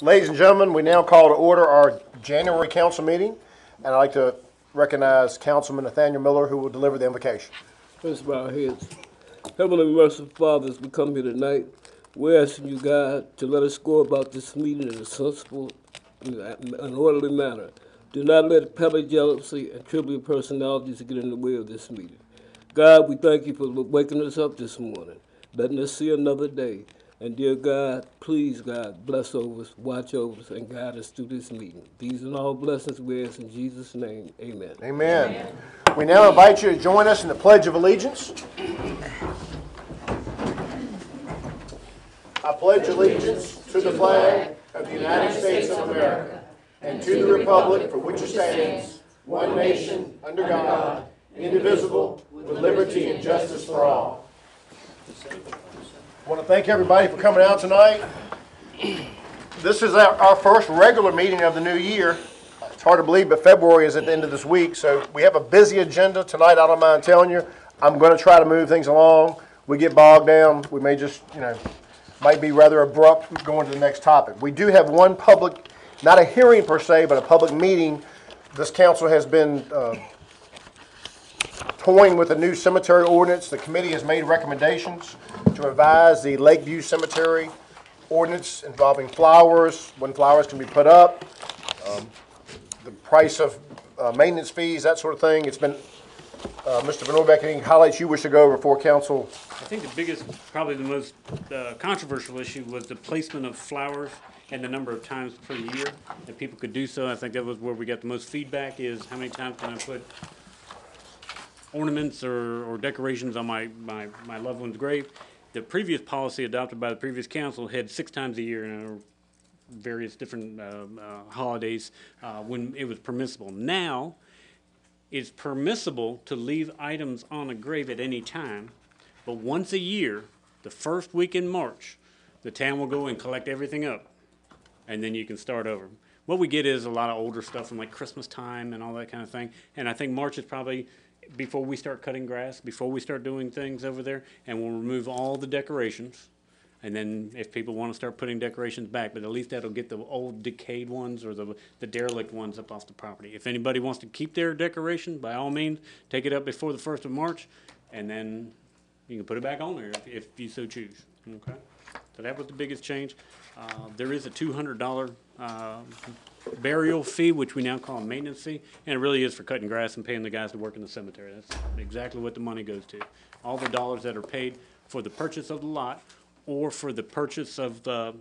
Ladies and gentlemen, we now call to order our January council meeting, and I'd like to recognize Councilman Nathaniel Miller, who will deliver the invocation. Let's bow our heads. Heavenly merciful Father, as we come here tonight, we're asking you, God, to let us go about this meeting in a sensible and orderly manner. Do not let petty jealousy and tribute personalities get in the way of this meeting. God, we thank you for waking us up this morning, letting us see another day. And dear God, please, God, bless over us, watch over us, and guide us through this meeting. These are all blessings we ask in Jesus' name. Amen. Amen. Amen. We now invite you to join us in the Pledge of Allegiance. I pledge allegiance to the flag of the United States of America and to the republic for which it stands, one nation, under God, indivisible, with liberty and justice for all. I want to thank everybody for coming out tonight. This is our first regular meeting of the new year. It's hard to believe, but February is at the end of this week, so we have a busy agenda tonight. I don't mind telling you. I'm going to try to move things along. We get bogged down. We may just, might be rather abrupt going to the next topic. We do have one public, not a hearing per se, but a public meeting. This council has been toying with a new cemetery ordinance. The committee has made recommendations to revise the Lakeview Cemetery ordinance involving flowers, when flowers can be put up, the price of maintenance fees, that sort of thing. It's been, Mr. Van Orbeck, any highlights you wish to go over for council? I think the biggest, probably the most controversial issue was the placement of flowers and the number of times per year that people could do so. I think that was where we got the most feedback, is how many times can I put ornaments or decorations on my loved one's grave. The previous policy adopted by the previous council had 6 times a year, various different holidays when it was permissible. Now, it's permissible to leave items on a grave at any time, but once a year, the first week in March, the town will go and collect everything up, and then you can start over. What we get is a lot of older stuff from like Christmas time and all that kind of thing, and I think March is probably before we start cutting grass, before we start doing things over there, and we'll remove all the decorations. And then if people want to start putting decorations back, but at least that'll get the old decayed ones or the derelict ones up off the property. If anybody wants to keep their decoration, by all means, take it up before the 1st of March, and then you can put it back on there if you so choose. Okay? So that was the biggest change. There is a $200 burial fee, which we now call a maintenance fee, and it really is for cutting grass and paying the guys to work in the cemetery. That's exactly what the money goes to. All the dollars that are paid for the purchase of the lot or for the purchase of the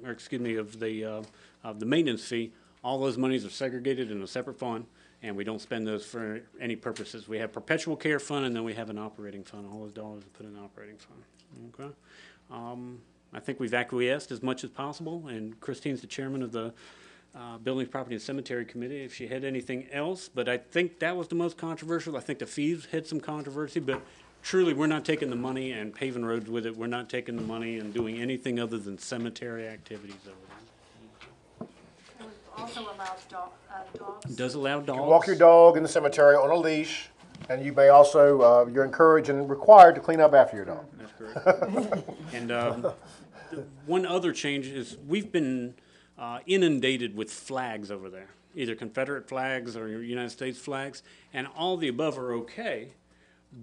maintenance fee, all those monies are segregated in a separate fund, and we don't spend those for any purposes. We have perpetual care fund, and then we have an operating fund. All those dollars are put in an operating fund. Okay. I think we've acquiesced as much as possible, and Christine's the chairman of the Buildings, Property, and Cemetery Committee, if she had anything else. But I think that was the most controversial. I think the fees had some controversy, but truly we're not taking the money and paving roads with it. We're not taking the money and doing anything other than cemetery activities over there. It also allows dogs. It does allow dogs. You can walk your dog in the cemetery on a leash, and you may also, you're encouraged and required to clean up after your dog. That's correct. And one other change is we've been inundated with flags over there, either Confederate flags or United States flags, and all the above are okay,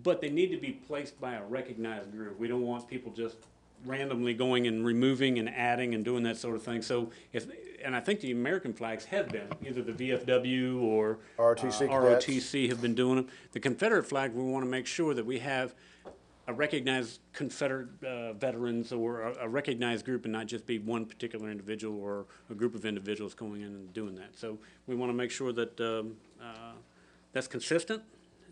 but they need to be placed by a recognized group. We don't want people just randomly going and removing and adding and doing that sort of thing. So and I think the American flags have been, either the VFW or ROTC have been doing them. The Confederate flag, we want to make sure that we have a recognized Confederate veterans or a recognized group, and not just be one particular individual or a group of individuals going in and doing that. So we want to make sure that that's consistent,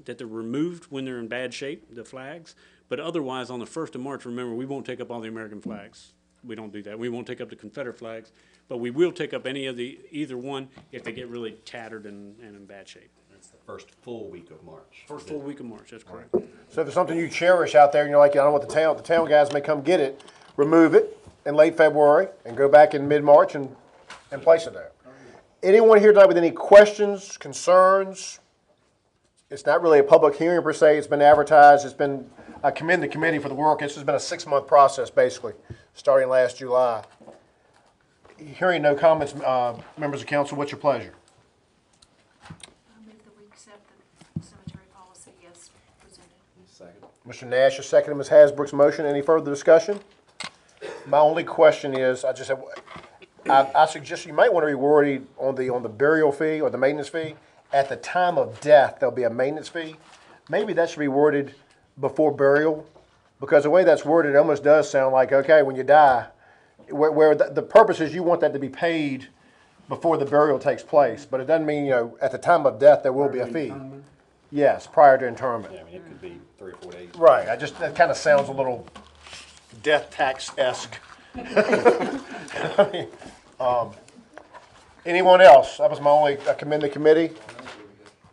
that they're removed when they're in bad shape, the flags. But otherwise, on the 1st of March, remember, we won't take up all the American flags. We don't do that. We won't take up the Confederate flags, but we will take up any of either one if they get really tattered and in bad shape. That's the first full week of March. First full week of March, that's correct. So if there's something you cherish out there and you're like, I don't want the town guys may come get it, remove it in late February and go back in mid-March and place it there. Anyone here tonight with any questions, concerns? It's not really a public hearing per se. It's been advertised. I commend the committee for the work. This has been a 6-month process, basically, starting last July. Hearing no comments, members of council, what's your pleasure? I move that we accept the cemetery policy as presented. Second. Mr. Nash has seconded Ms. Hasbrook's motion. Any further discussion? My only question is, I suggest you might want to reword it on the burial fee or the maintenance fee. At the time of death, there'll be a maintenance fee. Maybe that should be worded before burial, because the way that's worded, it almost does sound like, okay, when you die, where the purpose is you want that to be paid before the burial takes place, but it doesn't mean, at the time of death, there will be a fee. Yes, prior to interment. Yeah, I mean, it could be 3 or 4 days. Right, that kind of sounds a little death tax-esque. Anyone else? That was I commend the committee.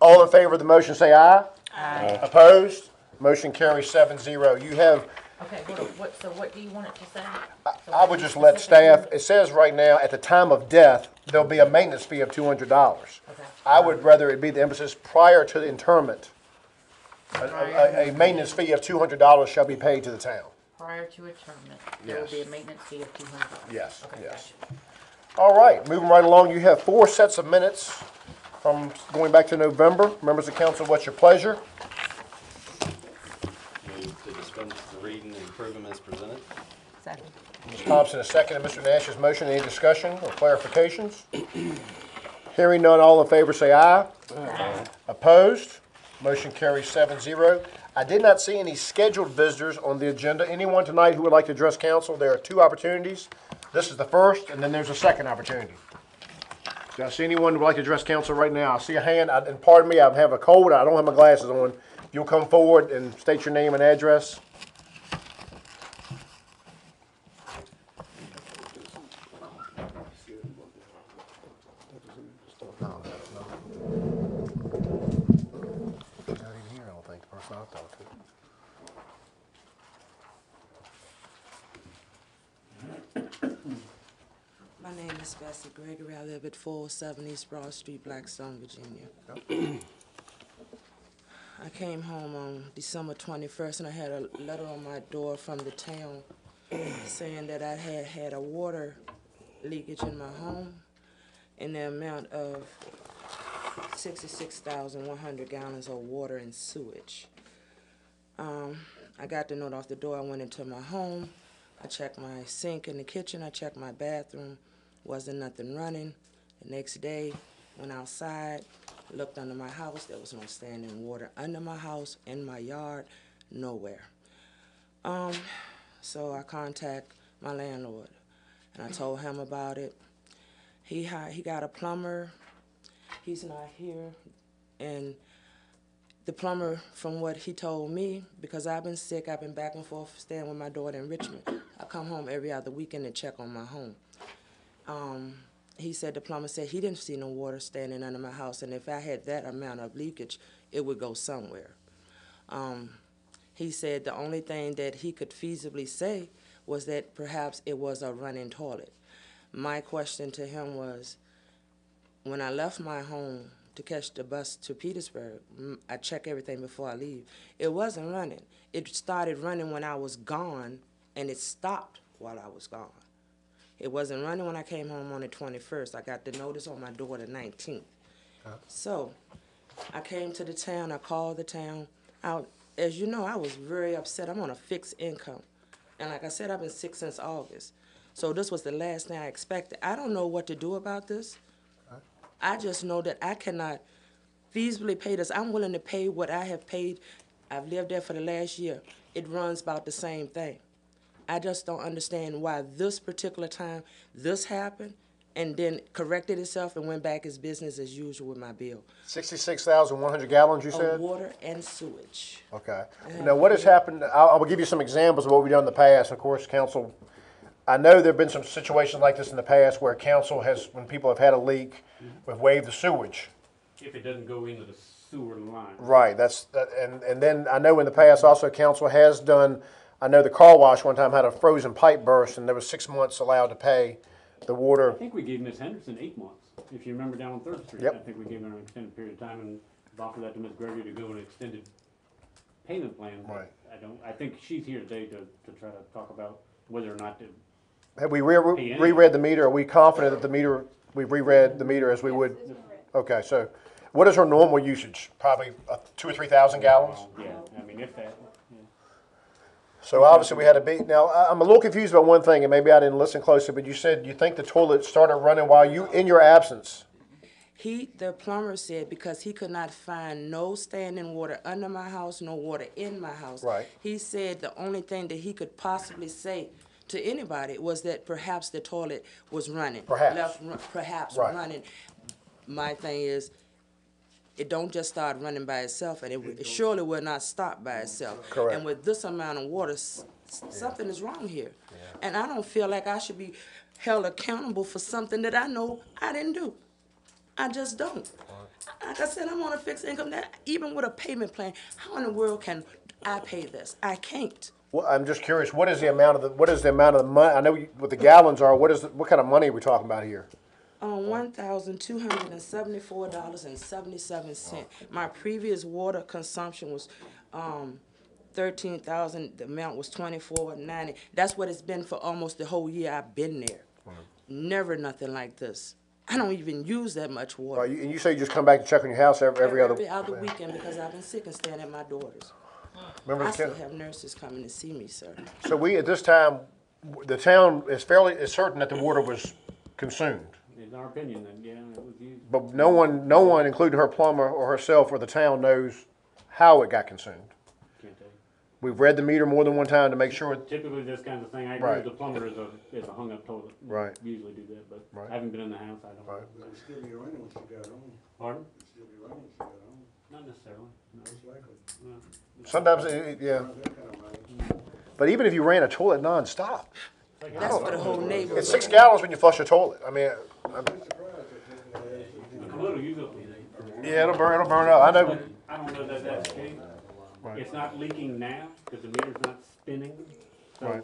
All in favor of the motion, say aye. Aye. Opposed? Motion carries 7-0. You have, Okay, so what do you want it to say? I would just let staff, it says right now, at the time of death, there'll be a maintenance fee of $200. Okay. I would rather it be the emphasis prior to the interment. A maintenance fee of $200 shall be paid to the town. Prior to interment, there will Yes. be a maintenance fee of $200. Yes, Okay, yes. gotcha. All right, moving right along, you have 4 sets of minutes from going back to November. Members of council, what's your pleasure? Move to dispense with the reading and approve them as presented. Second. Ms. Thompson has seconded Mr. Nash's motion. Any discussion or clarifications? Hearing none, all in favor say aye. Aye. Opposed? Motion carries 7-0. I did not see any scheduled visitors on the agenda. Anyone tonight who would like to address council? There are 2 opportunities. This is the first, and then there's a second opportunity. Do I see anyone who would like to address council right now? I see a hand, and pardon me, I have a cold. I don't have my glasses on. If you'll come forward and state your name and address. Not even here, I don't think, the person I talked to. My name is Bessie Gregory. I live at 407 East Broad Street, Blackstone, Virginia. I came home on December 21st, and I had a letter on my door from the town saying that I had a water leakage in my home in the amount of 66,100 gallons of water and sewage. I got the note off the door. I went into my home. I checked my sink in the kitchen. I checked my bathroom. Wasn't nothing running. The next day, went outside, looked under my house. There was no standing water under my house, in my yard, nowhere. So I contact my landlord, and I told him about it. He got a plumber. He's not here, and the plumber, from what he told me, because I've been sick, I've been back and forth staying with my daughter in Richmond. I come home every other weekend to check on my home. He said, the plumber said he didn't see no water standing under my house, and if I had that amount of leakage, it would go somewhere. He said the only thing that he could feasibly say was that perhaps it was a running toilet. My question to him was, when I left my home to catch the bus to Petersburg, I check everything before I leave. It wasn't running. It started running when I was gone, and it stopped while I was gone. It wasn't running when I came home on the 21st. I got the notice on my door the 19th. So I came to the town. I called the town. As you know, I was very upset. I'm on a fixed income. And like I said, I've been sick since August. So this was the last thing I expected. I don't know what to do about this. I just know that I cannot feasibly pay this. I'm willing to pay what I have paid. I've lived there for the last year. It runs about the same thing. I just don't understand why this particular time this happened and then corrected itself and went back as business as usual with my bill. 66,100 gallons, you said? Of water and sewage. Okay. Now, what has happened, I will give you some examples of what we've done in the past. Of course, council, I know there have been some situations like this in the past where council has, when people have had a leak, we've waived the sewage. If it doesn't go into the sewer line. Right, and then I know in the past also council has done, I know the car wash one time had a frozen pipe burst and there was 6 months allowed to pay the water. I think we gave Ms. Henderson 8 months, if you remember down on 3rd Street. Yep. I think we gave her an extended period of time and offered that to Ms. Gregory to go an extended payment plan. Right. I think she's here today to try to talk about whether or not to Have we reread the meter? Are we confident that the meter, we've reread the meter as we would? Okay, so what is her normal usage? Probably 2,000 or 3,000 gallons? Yeah, I mean, if that, yeah. So obviously we had a big, now I'm a little confused about one thing, and maybe I didn't listen closely, but you said you think the toilet started running while you, in your absence. The plumber said because he could not find no standing water under my house, no water in my house. Right. He said the only thing that he could possibly say to anybody was that perhaps the toilet was running. Perhaps. Perhaps Right. running. My thing is, it don't just start running by itself, and it surely will not stop by itself. Correct. And with this amount of water, something is wrong here. And I don't feel like I should be held accountable for something that I know I didn't do. I just don't. Like I said, I'm on a fixed income. That even with a payment plan, how in the world can I pay this? I can't. Well, I'm just curious, what is the amount of the money? I know what the gallons are. What kind of money are we talking about here? $1,274.77. My previous water consumption was 13,000. The amount was $24.90. That's what it's been for almost the whole year I've been there. Never nothing like this. I don't even use that much water. And you say you just come back to check on your house every other weekend because I've been sick and staying at my daughter's. Remember I the still have nurses coming to see me, sir. So we, at this time, the town is is certain that the water was consumed. In our opinion, then, yeah, it was used. But no one, including her plumber or herself or the town, knows how it got consumed. Can't tell you. We've read the meter more than one time to make sure. Typically, this kind of thing, I agree Right. with the plumber is a hung-up toilet. We Right. Usually do that, but Right. I haven't been in the house, I don't know. Right. It'll still be running when she got home. Pardon? It'll still be running when she got home. Not necessarily, no. Most likely. No. Sometimes, yeah. Not that kind of money. But even if you ran a toilet nonstop, That's for the whole neighborhood. it's 6 gallons when you flush a toilet. I mean, I'm surprised that taking A little use up. yeah, it'll burn up. I know. I don't know that that's the case. It's not leaking now, because the meter's not spinning. So Right.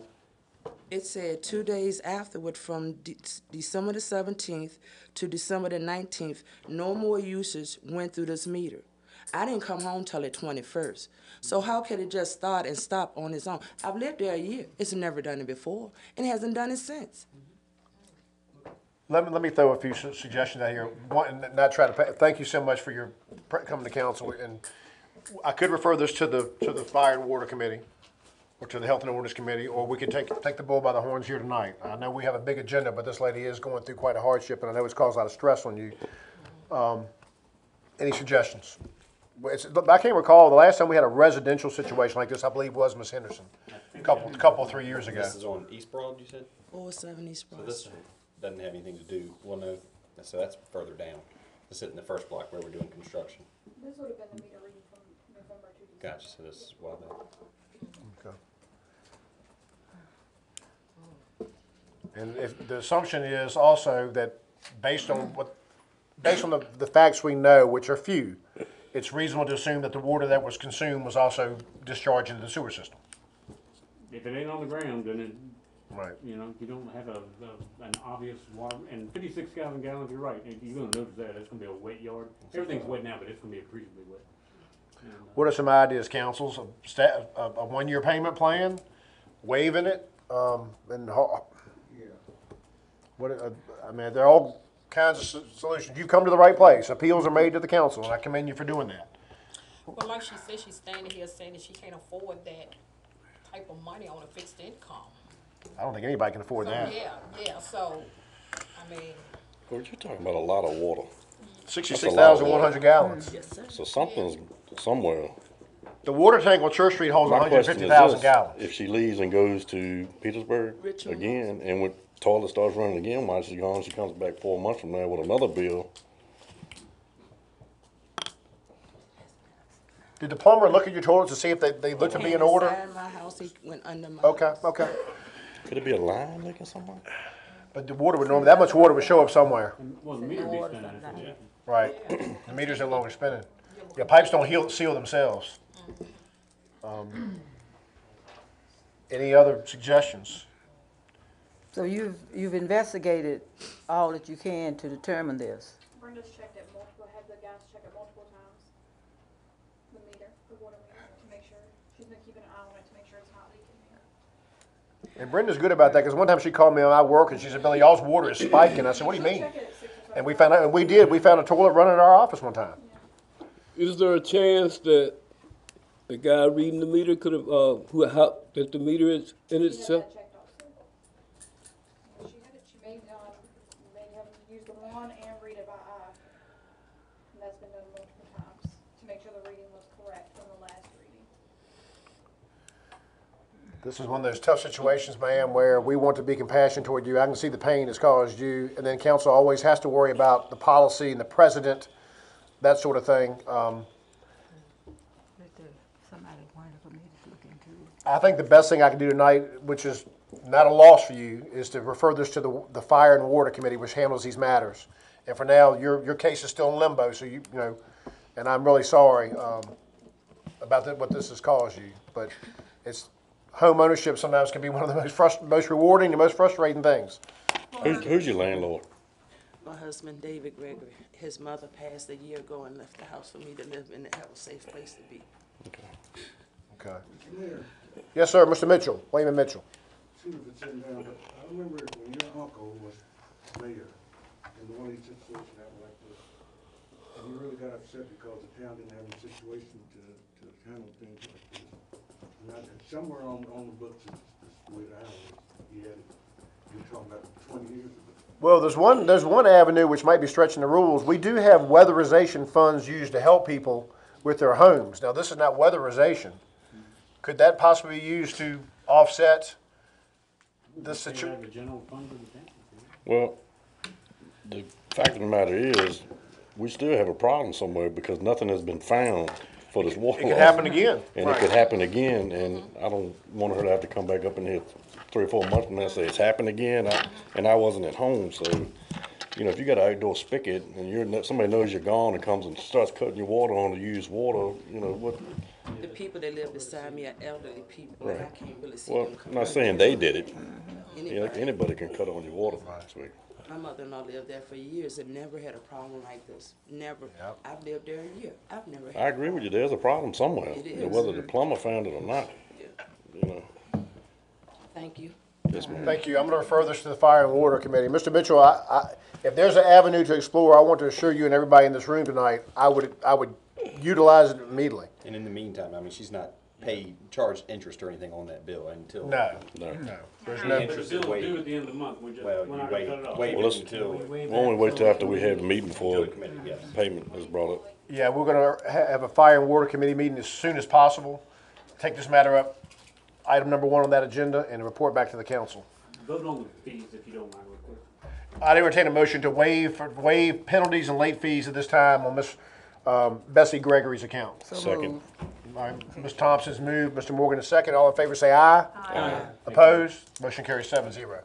It said 2 days afterward, from December the 17th to December the 19th, no more usage went through this meter. I didn't come home till the 21st. So how could it just start and stop on its own? I've lived there a year. It's never done it before, and it hasn't done it since. Let me throw a few suggestions out here. One, not try to. Thank you so much for your coming to council, and I could refer this to the Fire and Water Committee, or to the Health and Ordinance Committee, or we could take the bull by the horns here tonight. I know we have a big agenda, but this lady is going through quite a hardship, and I know it's caused a lot of stress on you. Any suggestions? I can't recall the last time we had a residential situation like this. I believe was Miss Henderson, a couple 3 years ago. This is on East Broad, you said? 470 So Sprott this Street. doesn't have anything to do, well, no, so that's further down. This is in the first block where we're doing construction. This would have been the meter reading from November to December. Gotcha, so this is why that. Okay. And if the assumption is also that based on the facts we know, which are few, it's reasonable to assume that the water that was consumed was also discharged into the sewer system. if it ain't on the ground, then it, Right. you know, you don't have an obvious water, and 56,000 gallons, you're right, and you're gonna notice that, it's gonna be a wet yard. Everything's wet now, but it's gonna be appreciably wet. And, What are some ideas, councils? A 1-year payment plan, waiving it, and I mean, they're all kinds of solutions. You've come to the right place. Appeals are made to the council, and I commend you for doing that. Well, like she said, she's standing here saying that she can't afford that type of money on a fixed income. I don't think anybody can afford So, that. yeah, so, I mean, Well, you're talking about a lot of water, 66,100 gallons. Yes, sir. so something's somewhere. The water tank on Church Street holds My question is 150,000 this, gallons. if she leaves and goes to Petersburg Richmond. again, and when toilet starts running again, while she's gone, she comes back 4 months from there with another bill. Did the plumber look at your toilets to see if they look to be in Came order? inside my house, he went under my Okay, house. okay. Could it be a line leaking somewhere? But the water would normally, that much water would show up somewhere. well, the meter be spinning, that's what- Right. The meters no longer spinning. Yeah, pipes don't seal themselves. Any other suggestions? So you've investigated all that you can to determine this? Brenda's checked it had the guys check it multiple times. The meter, the water meter, to make sure. She's been keeping an eye on it to make sure it's not leaking. And Brenda's good about that, because one time she called me on my work and she said, Billy, y'all's water is spiking. I said, what do you mean? And we found out, and we did. We found a toilet running in our office one time. Is there a chance that the guy reading the meter could have, that the meter is in itself? She may have used the one and read it by eye. And that's been done multiple times to make sure the reading was correct from the last reading. This is one of those tough situations, ma'am, where we want to be compassionate toward you. I can see the pain it's caused you, and then council always has to worry about the policy and the president, that sort of thing. I think the best thing I can do tonight, which is not a loss for you, is to refer this to the Fire and Water Committee, which handles these matters. And for now, your case is still in limbo, so you know, and I'm really sorry about what this has caused you. But it's home ownership sometimes can be one of the most rewarding and most frustrating things. Who's your landlord? My husband, David Gregory. His mother passed a year ago and left the house for me to live in and have a safe place to be. Okay. Mayor, Yes, sir, Mr. Mitchell, Wayman Mitchell. excuse me for sitting down, but I remember when your uncle was mayor, and one of these situations happened like this, and you really got upset because the town didn't have any situation to handle things like this. And somewhere on the books, it's the way the house you had it, you're talking about 20 years ago. Well, there's one avenue which might be stretching the rules. We do have weatherization funds used to help people with their homes. Now, this is not weatherization. Could that possibly be used to offset this situation? Well, the fact of the matter is, we still have a problem somewhere because nothing has been found for this water It could loss. happen again. And Right. it could happen again, and I don't want her to have to come back up in here 3 or 4 months from now and say it's happened again, and I wasn't at home, so, you know, if you got an outdoor spigot and somebody knows you're gone and comes and starts cutting your water on to use water, you know, what? The people that live beside me are elderly people, and I Right. can't really see Well, them I'm come not out. saying they did it. Anybody. Anybody can cut on your water, sweet. My mother-in-law lived there for years and never had a problem like this. Never. Yep. I've lived there a year. I've never had. I agree with you, there's a problem somewhere. It is. Whether the plumber found it or not, Yeah. you know. Thank you. Yes, ma'am. Thank you. I'm going to refer this to the Fire and Water Committee. Mr. Mitchell, if there's an avenue to explore, I want to assure you and everybody in this room tonight, I would utilize it immediately. And in the meantime, I mean, she's not charged interest or anything on that bill until. No. No. There's The no. Interest bill is is waived. due at the end of the month, Well, we're you not gonna cut it off. waive Well, it let's- until. We'll only wait till after we have the meeting before Until the committee, yes. payment is brought up. Yeah, we're going to have a Fire and Water Committee meeting as soon as possible. Take this matter up, item number 1 on that agenda, and report back to the council. Vote on the fees if you don't mind real quick. I'd entertain a motion to waive penalties and late fees at this time on Miss Bessie Gregory's account. Second. All right, Ms. Thompson's moved, Mr. Morgan is second. All in favor say aye. Aye. Opposed? Motion carries 7-0.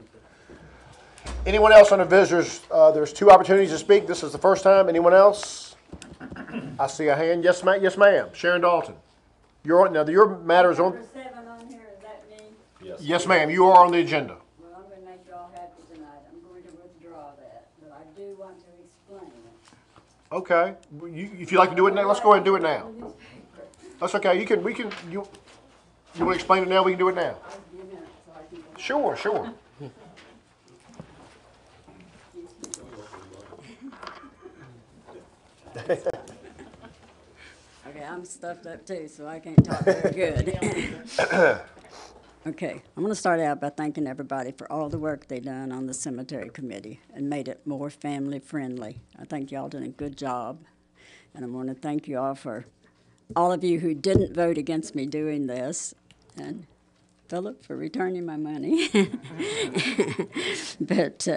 Anyone else on the visitors? There's 2 opportunities to speak. This is the first time. Anyone else? I see a hand. Yes, ma'am. Yes, ma'am. Sharon Dalton. Your matter is on. Number 7 on here, is that me? Yes. Yes, ma'am. You are on the agenda. Well, I'm gonna make y'all happy tonight. I'm going to withdraw that, but I do want to explain it. Okay. If you'd like to do it now, let's go ahead and do it now. That's okay. You want to explain it now? We can do it now. I'll give you a minute so I can go. Sure. Okay, I'm stuffed up too, so I can't talk very good. Okay, I'm gonna start out by thanking everybody for all the work they done on the cemetery committee and made it more family friendly. I think y'all done a good job. And I wanna thank you all for, all of you who didn't vote against me doing this, and Philip for returning my money. But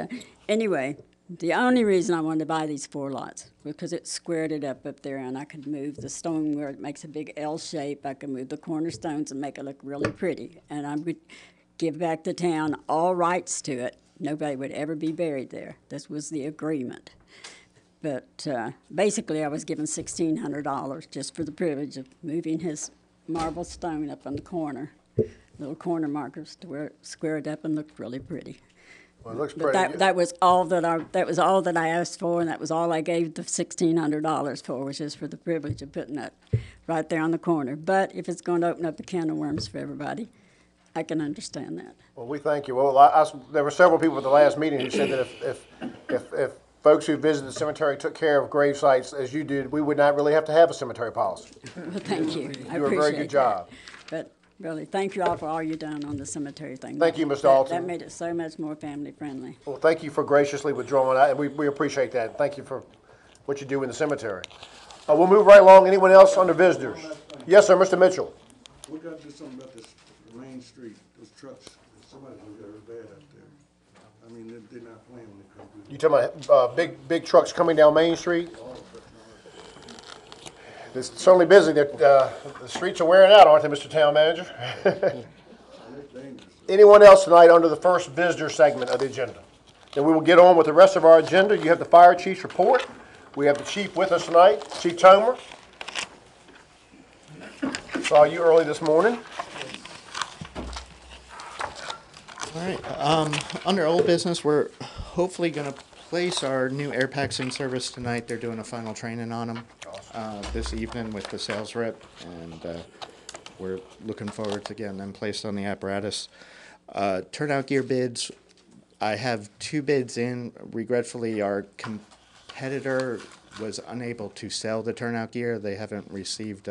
anyway, the only reason I wanted to buy these 4 lots was because it squared it up there, and I could move the stone where it makes a big L shape. I could move the cornerstones and make it look really pretty. And I would give back the town all rights to it. Nobody would ever be buried there. This was the agreement. But basically, I was given $1,600 just for the privilege of moving his marble stone up on the corner, little corner markers to where it squared up and looked really pretty. Well, it looks But pretty. that was all that I asked for, and that was all I gave the $1,600 for, was just for the privilege of putting that right there on the corner. But if it's going to open up a can of worms for everybody, I can understand that. Well, we thank you. Well, there were several people at the last meeting who said that if folks who visited the cemetery took care of grave sites as you did, we would not really have to have a cemetery policy. Well, thank you. I You do a very appreciate good job. that. But really, thank you all for all you've done on the cemetery thing. Thank you, Ms. That Dalton. made it so much more family friendly. Well, thank you for graciously withdrawing. We appreciate that. Thank you for what you do in the cemetery. We'll move right along. Anyone else under visitors? Yes, sir, Mr. Mitchell. We gotta do something about this Main Street, those trucks, somebody's gonna get real bad up there. I mean, they're not playing when they come through. You talking about big trucks coming down Main Street? It's certainly busy. The streets are wearing out, aren't they, Mr. Town Manager? Anyone else tonight under the first visitor segment of the agenda? Then we will get on with the rest of our agenda. You have the fire chief's report. We have the chief with us tonight, Chief Tomer. Saw you early this morning. All right. Under old business, we're hopefully going to place our new air packs in service tonight. They're doing a final training on them this evening with the sales rep, and we're looking forward to getting them placed on the apparatus. Turnout gear bids, I have 2 bids in. Regretfully, our competitor was unable to sell the turnout gear. They haven't received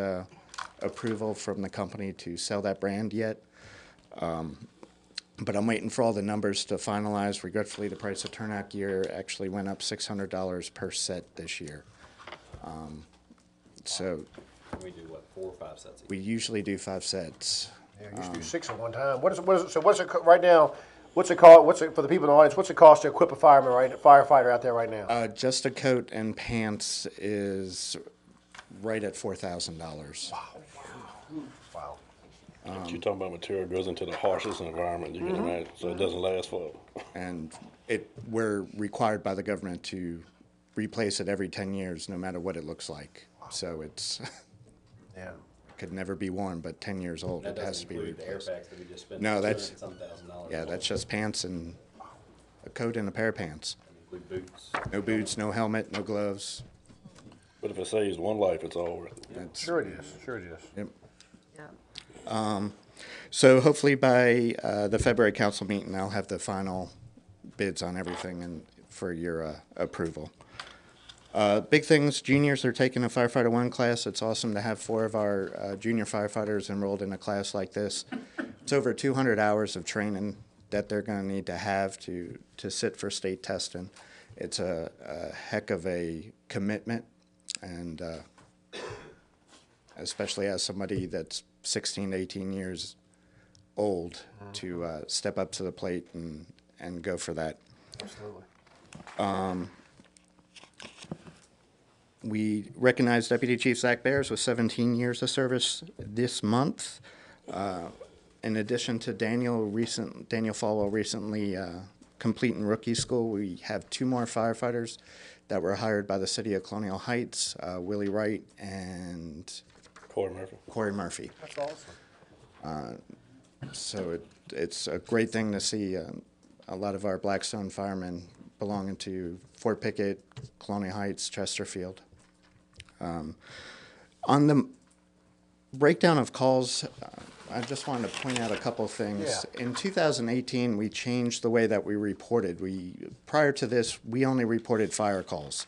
approval from the company to sell that brand yet. But I'm waiting for all the numbers to finalize. Regretfully, the price of turnout gear actually went up $600 per set this year. So We do what, 4 or 5 sets? we usually do 5 sets. Yeah, you used to do 6 at one time. What is it? So what's it right now? What's it called? What's it for the people in the audience? What's it cost to equip a firefighter out there right now? Just a coat and pants is right at $4,000. Wow. But you're talking about material goes into the harshest environment you can imagine, so it doesn't last forever. And we're required by the government to replace it every 10 years, no matter what it looks like. So it's Yeah. could never be worn, but 10 years old, That it has to doesn't be include the air replaced. packs that we just spent. No, that's $200,000. yeah, that's just pants and a coat and a pair of pants. Include boots. No boots, no helmet, no gloves. But if it saves one life, it's all worth it. That's, Sure it is. Sure it is. Yep. Yeah. So hopefully by the February council meeting, I'll have the final bids on everything and for your approval. Big things, juniors are taking a Firefighter 1 class. It's awesome to have 4 of our junior firefighters enrolled in a class like this. It's over 200 hours of training that they're going to need to have to sit for state testing. It's a heck of a commitment, and especially as somebody that's 16 to 18 years old to step up to the plate and go for that. Absolutely. We recognize Deputy Chief Zach Bears with 17 years of service this month. In addition to Daniel Falwell recently completing rookie school, we have 2 more firefighters that were hired by the city of Colonial Heights, Willie Wright and Corey Murphy. That's awesome. So it's a great thing to see a lot of our Blackstone firemen belonging to Fort Pickett, Colonial Heights, Chesterfield. On the breakdown of calls, I just wanted to point out a couple of things. Yeah. In 2018, we changed the way that we reported. Prior to this, we only reported fire calls.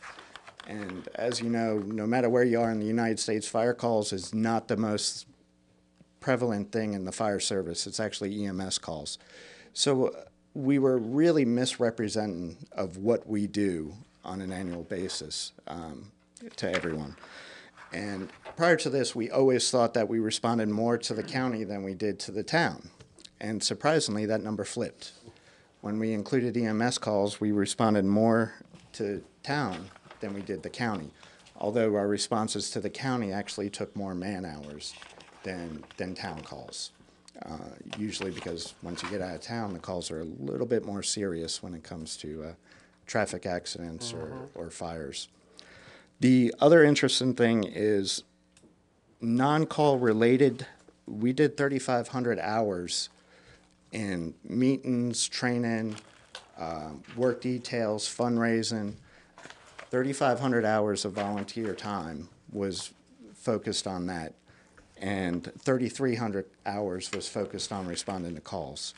And as you know, no matter where you are in the United States, fire calls is not the most prevalent thing in the fire service. It's actually EMS calls. So we were really misrepresenting of what we do on an annual basis to everyone. And prior to this, we always thought that we responded more to the county than we did to the town. And surprisingly, that number flipped. When we included EMS calls, we responded more to town than we did the county, although our responses to the county actually took more man-hours than town calls. Usually because once you get out of town, the calls are a little bit more serious when it comes to traffic accidents or fires. The other interesting thing is non-call related. We did 3,500 hours in meetings, training, work details, fundraising. 3,500 hours of volunteer time was focused on that. and 3,300 hours was focused on responding to calls.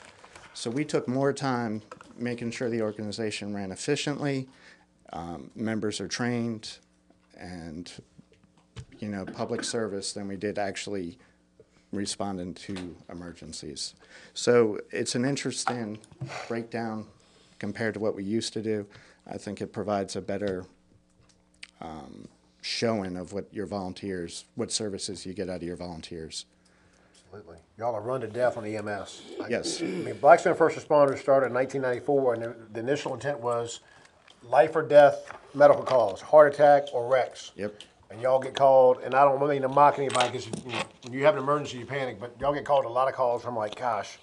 So we took more time making sure the organization ran efficiently, members are trained, and, you know, public service than we did actually responding to emergencies. So it's an interesting breakdown compared to what we used to do. I think it provides a better showing of what your volunteers, what services you get out of your volunteers. Absolutely. Y'all are run to death on EMS. Yes. I mean, Black Center First Responders started in 1994, and the initial intent was life or death medical calls, heart attack or wrecks. Yep. And y'all get called, and I don't mean to mock anybody, because when you have an emergency, you panic, but y'all get called a lot of calls. I'm like, gosh,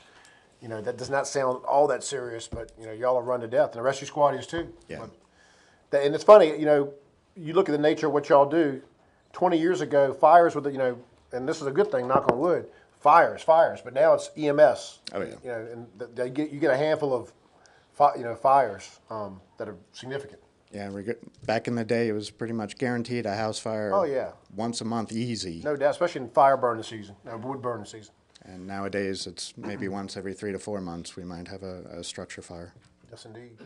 you know, that does not sound all that serious, but, you know, y'all are run to death. And the rescue squad is too. Yeah. And it's funny, you know, you look at the nature of what y'all do. 20 years ago, fires were, you know, and this is a good thing, knock on wood, fires, but now it's EMS. Oh, yeah. You know, and you get a handful of, fires that are significant. Yeah, back in the day, it was pretty much guaranteed a house fire. Oh, yeah. Once a month, easy. No doubt, especially in fire burning season, wood burning season. And nowadays, it's maybe once every 3 to 4 months we might have a structure fire. Yes, indeed.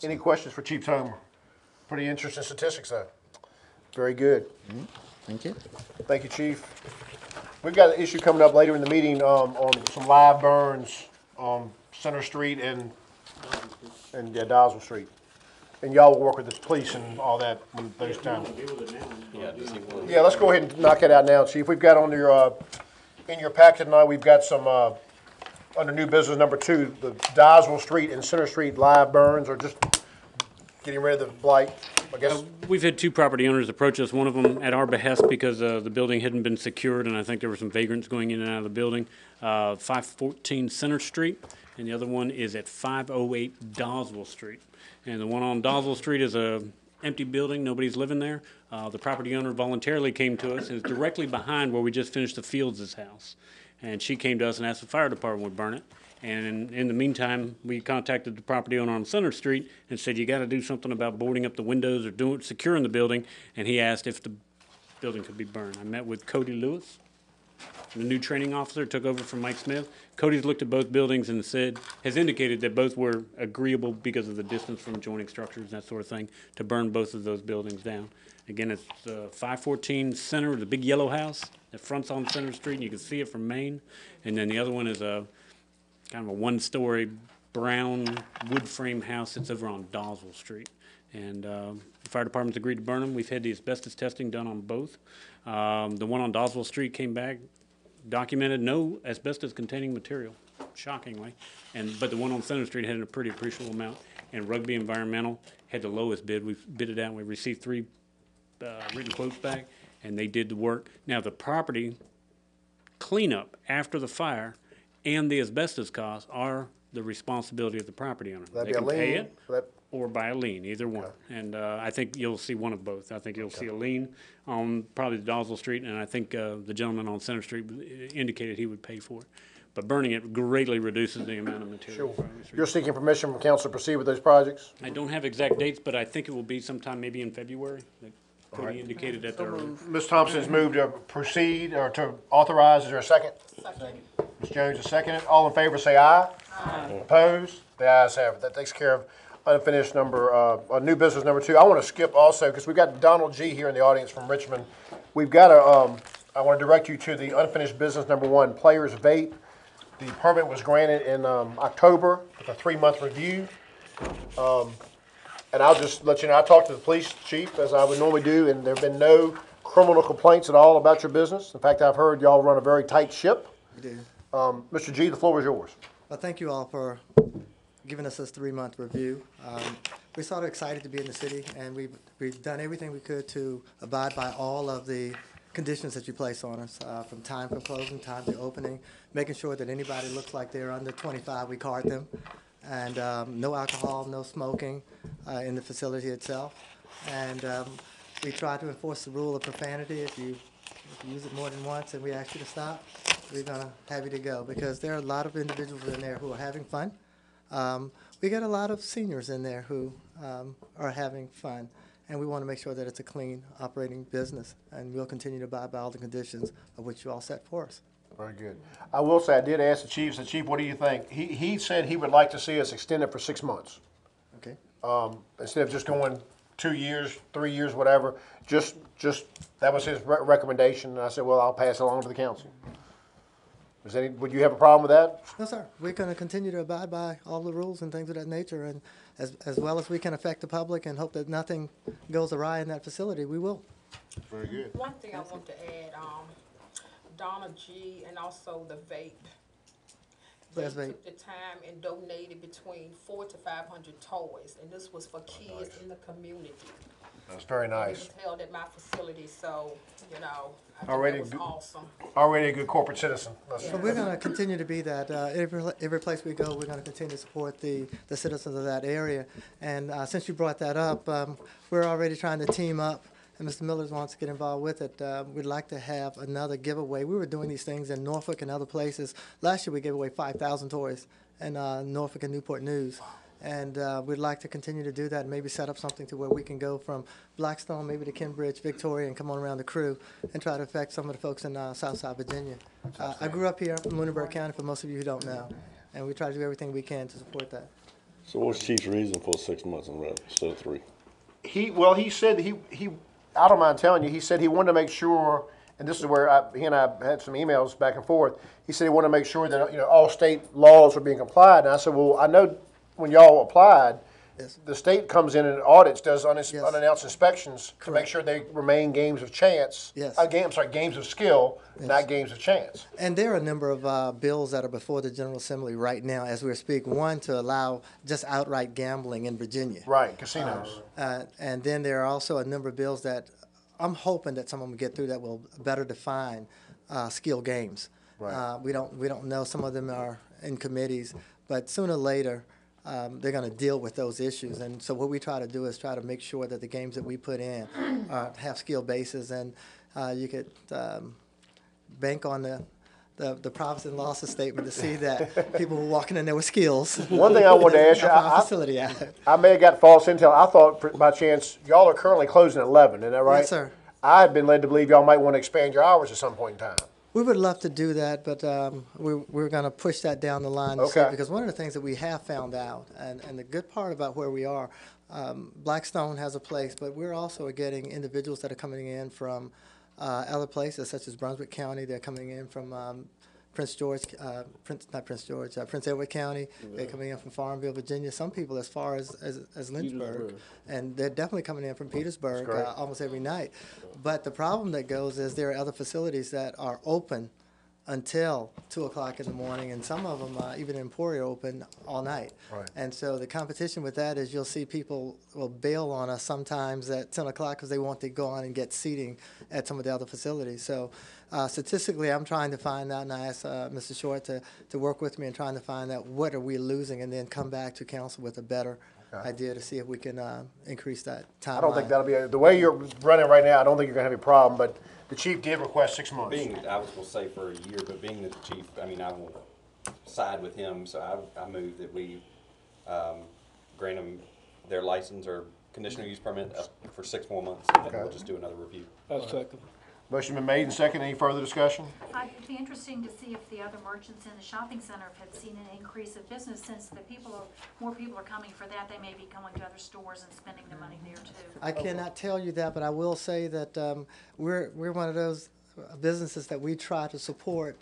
Any questions for Chief Tomer? Pretty interesting statistics, though. Very good. Mm-hmm. Thank you. Thank you, Chief. We've got an issue coming up later in the meeting on some live burns on Center Street and Doswell Street. And y'all will work with the police and all that when those times. Yeah, let's go ahead and knock it out now, Chief. We've got on your in your packet tonight, we've got some under new business number 2, the Doswell Street and Center Street live burns, or just getting rid of the blight, I guess. We've had 2 property owners approach us, one of them at our behest because the building hadn't been secured, and I think there were some vagrants going in and out of the building. 514 Center Street, and the other one is at 508 Doswell Street. And the one on Doswell Street is a empty building, nobody's living there. The property owner voluntarily came to us, and it's directly behind where we just finished the Fields' house. And she came to us and asked the fire department would burn it. And in the meantime, we contacted the property owner on Center Street and said, you gotta do something about boarding up the windows or securing the building. And he asked if the building could be burned. I met with Cody Lewis, the new training officer, took over from Mike Smith. Cody's looked at both buildings and has indicated that both were agreeable because of the distance from adjoining structures and that sort of thing, to burn both of those buildings down. Again, it's 514 Center, the big yellow house that fronts on Center Street, and you can see it from Main. And then the other one is a kind of a 1-story brown wood frame house that's over on Doswell Street. And the fire department's agreed to burn them. We've had the asbestos testing done on both. The one on Doswell Street came back, documented no asbestos-containing material, shockingly. But the one on Center Street had a pretty appreciable amount. And Rugby Environmental had the lowest bid. We bid it out, and we received 3 written quotes back, and they did the work. Now, the property cleanup after the fire and the asbestos costs are the responsibility of the property owner. That'd They be a can pay lien? it or by a lien, either one. And I think you'll see one of both. I think you'll see a lien on probably the Doswell Street, and I think the gentleman on Center Street indicated he would pay for it. But burning it greatly reduces the amount of material. Sure. You're seeking permission from council to proceed with those projects? I don't have exact dates, but I think it will be sometime maybe in February. That Cody indicated that they're. Ms. Thompson's moved to proceed or to authorize. Is there a second? Second. Ms. Jones is seconded. All in favor say aye. Aye. Opposed? The ayes have it. That takes care of unfinished new business number 2. I want to skip also, because we've got Donald G. here in the audience from Richmond. We've got I want to direct you to the unfinished business number 1, Players Vape. The permit was granted in October with a 3-month review. And I'll just let you know, I talked to the police chief, as I would normally do, and there have been no criminal complaints at all about your business. In fact, I've heard y'all run a very tight ship. We do. Mr. G, the floor is yours. Well, thank you all for giving us this 3-month review. We're sort of excited to be in the city, and we've done everything we could to abide by all of the conditions that you place on us, from time for closing, time to opening, making sure that anybody looks like they're under 25, we card them, and no alcohol, no smoking in the facility itself. And we try to enforce the rule of profanity. If you use it more than once and we ask you to stop, we're going to have you to go, because there are a lot of individuals in there who are having fun. We got a lot of seniors in there who are having fun. and we want to make sure that it's a clean operating business, and we'll continue to abide by all the conditions of which you all set for us. Very good. I will say, I did ask the chief, said, Chief, what do you think? He said he would like to see us extend it for 6 months. Okay? Instead of just going 2 years, 3 years, whatever, just, that was his recommendation, and I said, well, I'll pass it along to the council. Would you have a problem with that? No, sir. We're going to continue to abide by all the rules and things of that nature, and as well as we can affect the public and hope that nothing goes awry in that facility, we will. Very good. One thing I want to add, Donna G. and also the vape. They Yes, vape. took the time and donated between 400 to 500 toys, and this was for kids in the community. That's very And it nice. was held at my facility, so, you know, I think Already that was do- awesome. Already a good corporate citizen. So we're going to continue to be that. Every place we go, we're going to continue to support the citizens of that area. And since you brought that up, we're already trying to team up, and Mr. Miller wants to get involved with it. We'd like to have another giveaway. We were doing these things in Norfolk and other places. Last year, we gave away 5,000 toys in Norfolk and Newport News. And we'd like to continue to do that and maybe set up something to where we can go from Blackstone maybe to Cambridge, Victoria, and come on around the crew and try to affect some of the folks in Southside Virginia. I grew up here in Lunenburg County, for most of you who don't know, and we try to do everything we can to support that. So what's Chief's reason for 6 months instead of 3? He said he I don't mind telling you, he said he wanted to make sure, and this is where he and I had some emails back and forth. He said he wanted to make sure that all state laws are being complied. And I said, well, I know when y'all applied, Yes. the state comes in and audits, does Yes. unannounced inspections to make sure they remain games of chance. Yes. Games of skill, Yes. not games of chance. And there are a number of bills that are before the General Assembly right now as we speak. One to allow just outright gambling in Virginia. Right, casinos. And then there are also a number of bills that I'm hoping that some of them get through that will better define skill games. Right. We don't know. Some of them are in committees, but sooner or later they're going to deal with those issues. And so what we try to do is try to make sure that the games that we put in have skill bases, and you could bank on the profits and losses statement to see that people were walking in there with skills. One thing I wanted to ask you, Help our facility out. I may have got false intel. I thought by chance y'all are currently closing at 11. Isn't that right? Yes, sir. I had been led to believe y'all might want to expand your hours at some point in time. We would love to do that, but we're going to push that down the line to see, Okay. because one of the things that we have found out, and the good part about where we are, Blackstone has a place, but we're also getting individuals that are coming in from other places, such as Brunswick County. They're coming in from Prince Edward County. They're coming in from Farmville, Virginia. Some people as far as Lynchburg, and they're definitely coming in from Petersburg great. almost every night. But the problem that goes is there are other facilities that are open until 2 o'clock in the morning, and some of them, even Emporia, open all night. Right. And so the competition with that is you'll see people will bail on us sometimes at 10 o'clock because they want to go on and get seating at some of the other facilities. So statistically, I'm trying to find out, and I asked Mr. Short to work with me in trying to find out what are we losing, and then come back to council with a better idea to see if we can increase that timeline. I don't think that'll be the way you're running right now. I don't think you're going to have a problem. But the chief did request 6 months. I was going to say for a year, but being that the chief, I will side with him, so I move that we grant them their license or conditional use permit for 6 more months, and then we'll just do another review. I'll second. Motion been made and second. Any further discussion? It'd be interesting to see if the other merchants in the shopping center have seen an increase of business, since more people are coming for that. They may be going to other stores and spending the money there too. I cannot tell you that, but I will say that we're one of those businesses that we try to support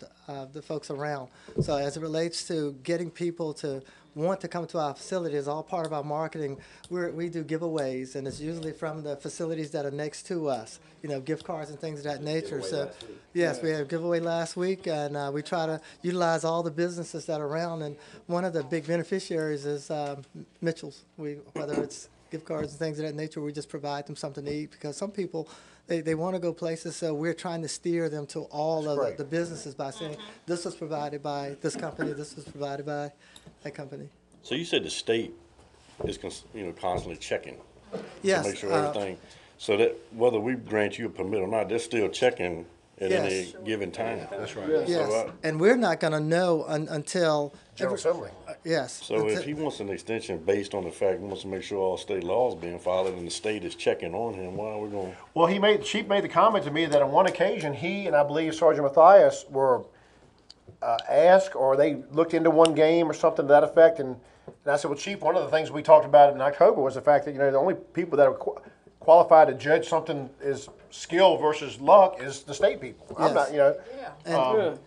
the folks around. So as it relates to getting people to want to come to our facility, is all part of our marketing. We do giveaways, and it's usually from the facilities that are next to us, gift cards and things of that nature. So yes, we had a giveaway last week, and we try to utilize all the businesses that are around, and one of the big beneficiaries is Mitchell's. Whether it's gift cards and things of that nature, we just provide them something to eat, because some people, they want to go places, so we're trying to steer them to all of the businesses by saying, this was provided by this company, this was provided by that company. So you said the state is constantly checking Yes. to make sure everything, so that whether we grant you a permit or not, they're still checking at any given time. That's right. Yes, So, and we're not going to know until General Assembly. Yes. So That's if it. he wants an extension based on the fact he wants to make sure all state laws being followed and the state is checking on him, why are we going? Well, Chief made the comment to me that on one occasion, he and I believe Sergeant Matthias were asked, or they looked into one game or something to that effect, and I said, well, Chief, one of the things we talked about in October was the fact that, the only people that are qualified to judge something is skill versus luck is the state people. I'm not,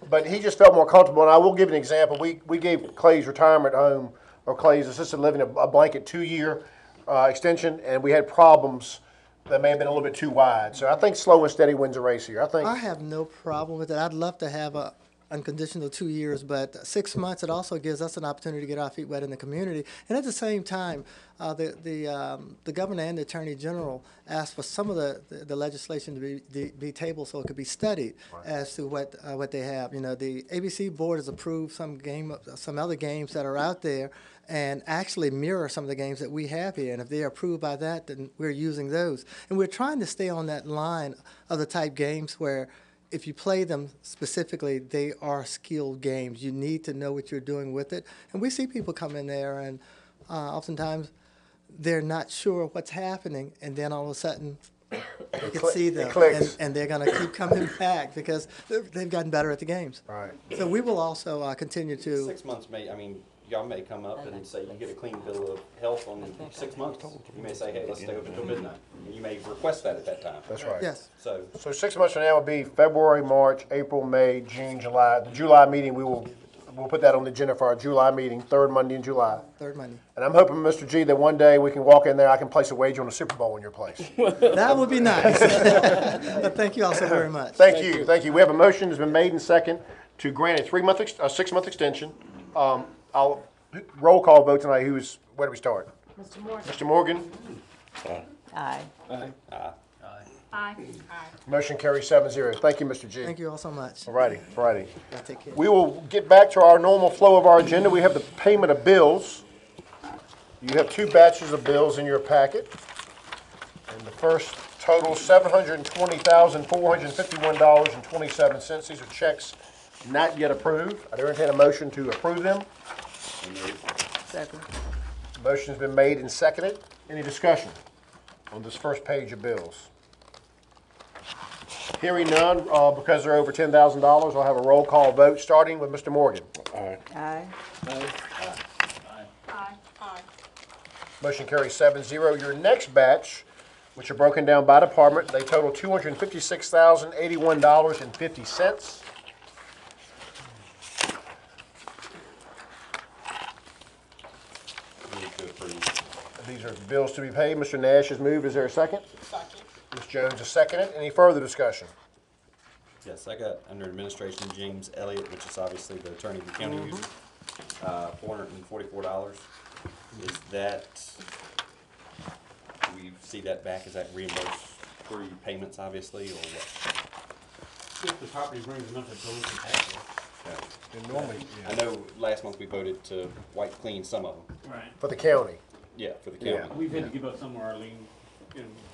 but he just felt more comfortable, and I will give you an example. We gave Clay's retirement home, or Clay's assisted living, a blanket 2-year extension, and we had problems that may have been a little bit too wide. So I think slow and steady wins the race here. I have no problem with it. I'd love to have a unconditional 2 years, but 6 months, it also gives us an opportunity to get our feet wet in the community. And at the same time, the governor and the attorney general asked for some of the legislation to be tabled so it could be studied as to what they have. The ABC board has approved some other games that are out there and actually mirror some of the games that we have here. And if they're approved by that, then we're using those. And we're trying to stay on that line of the type games where if you play them specifically, they are skilled games. You need to know what you're doing with it. And we see people come in there, and oftentimes they're not sure what's happening, and then all of a sudden you can see them, and they're going to keep coming back because they've gotten better at the games. Right. So we will also continue to. 6 months y'all may come up and say you get a clean bill of health on 6 months. You may say, hey, let's stay open until midnight. And you may request that at that time. That's right. Yes. So 6 months from now would be February, March, April, May, June, July. The July meeting, we'll put that on the agenda for our July meeting, third Monday in July. Third Monday. And I'm hoping, Mr. G, that one day we can walk in there, I can place a wager on the Super Bowl in your place. That would be nice. But thank you all so very much. Thank you. Thank you. We have a motion that's been made and second to grant a 6-month extension. I'll roll call vote tonight. Where do we start? Mr. Morgan. Mr. Morgan. Aye. Aye. Motion carries 7-0. Thank you, Mr. G. Thank you all so much. All righty. Take care. We will get back to our normal flow of our agenda. We have the payment of bills. You have 2 batches of bills in your packet. And the first total $720,451.27. These are checks not yet approved. I entertain a motion to approve them. Second. Motion's been made and seconded. Any discussion on this first page of bills? Hearing none, because they're over $10,000, I'll have a roll call vote, starting with Mr. Morgan. Aye. Aye. Aye. Motion carries 7-0. Your next batch, which are broken down by department, they total $256,081.50. These are bills to be paid. Mr. Nash has moved. Is there a second? Second. Ms. Jones has seconded. Any further discussion? Yes, I got under administration James Elliott, which is obviously the attorney the county uses, $444. Is that, do we see that back? Is that reimbursed through payments, obviously, or what? If the property brings enough to go into taxes. And normally, I know last month we voted to wipe clean some of them. Right. for the county. Yeah, for the county. We've had to give up some of our lien,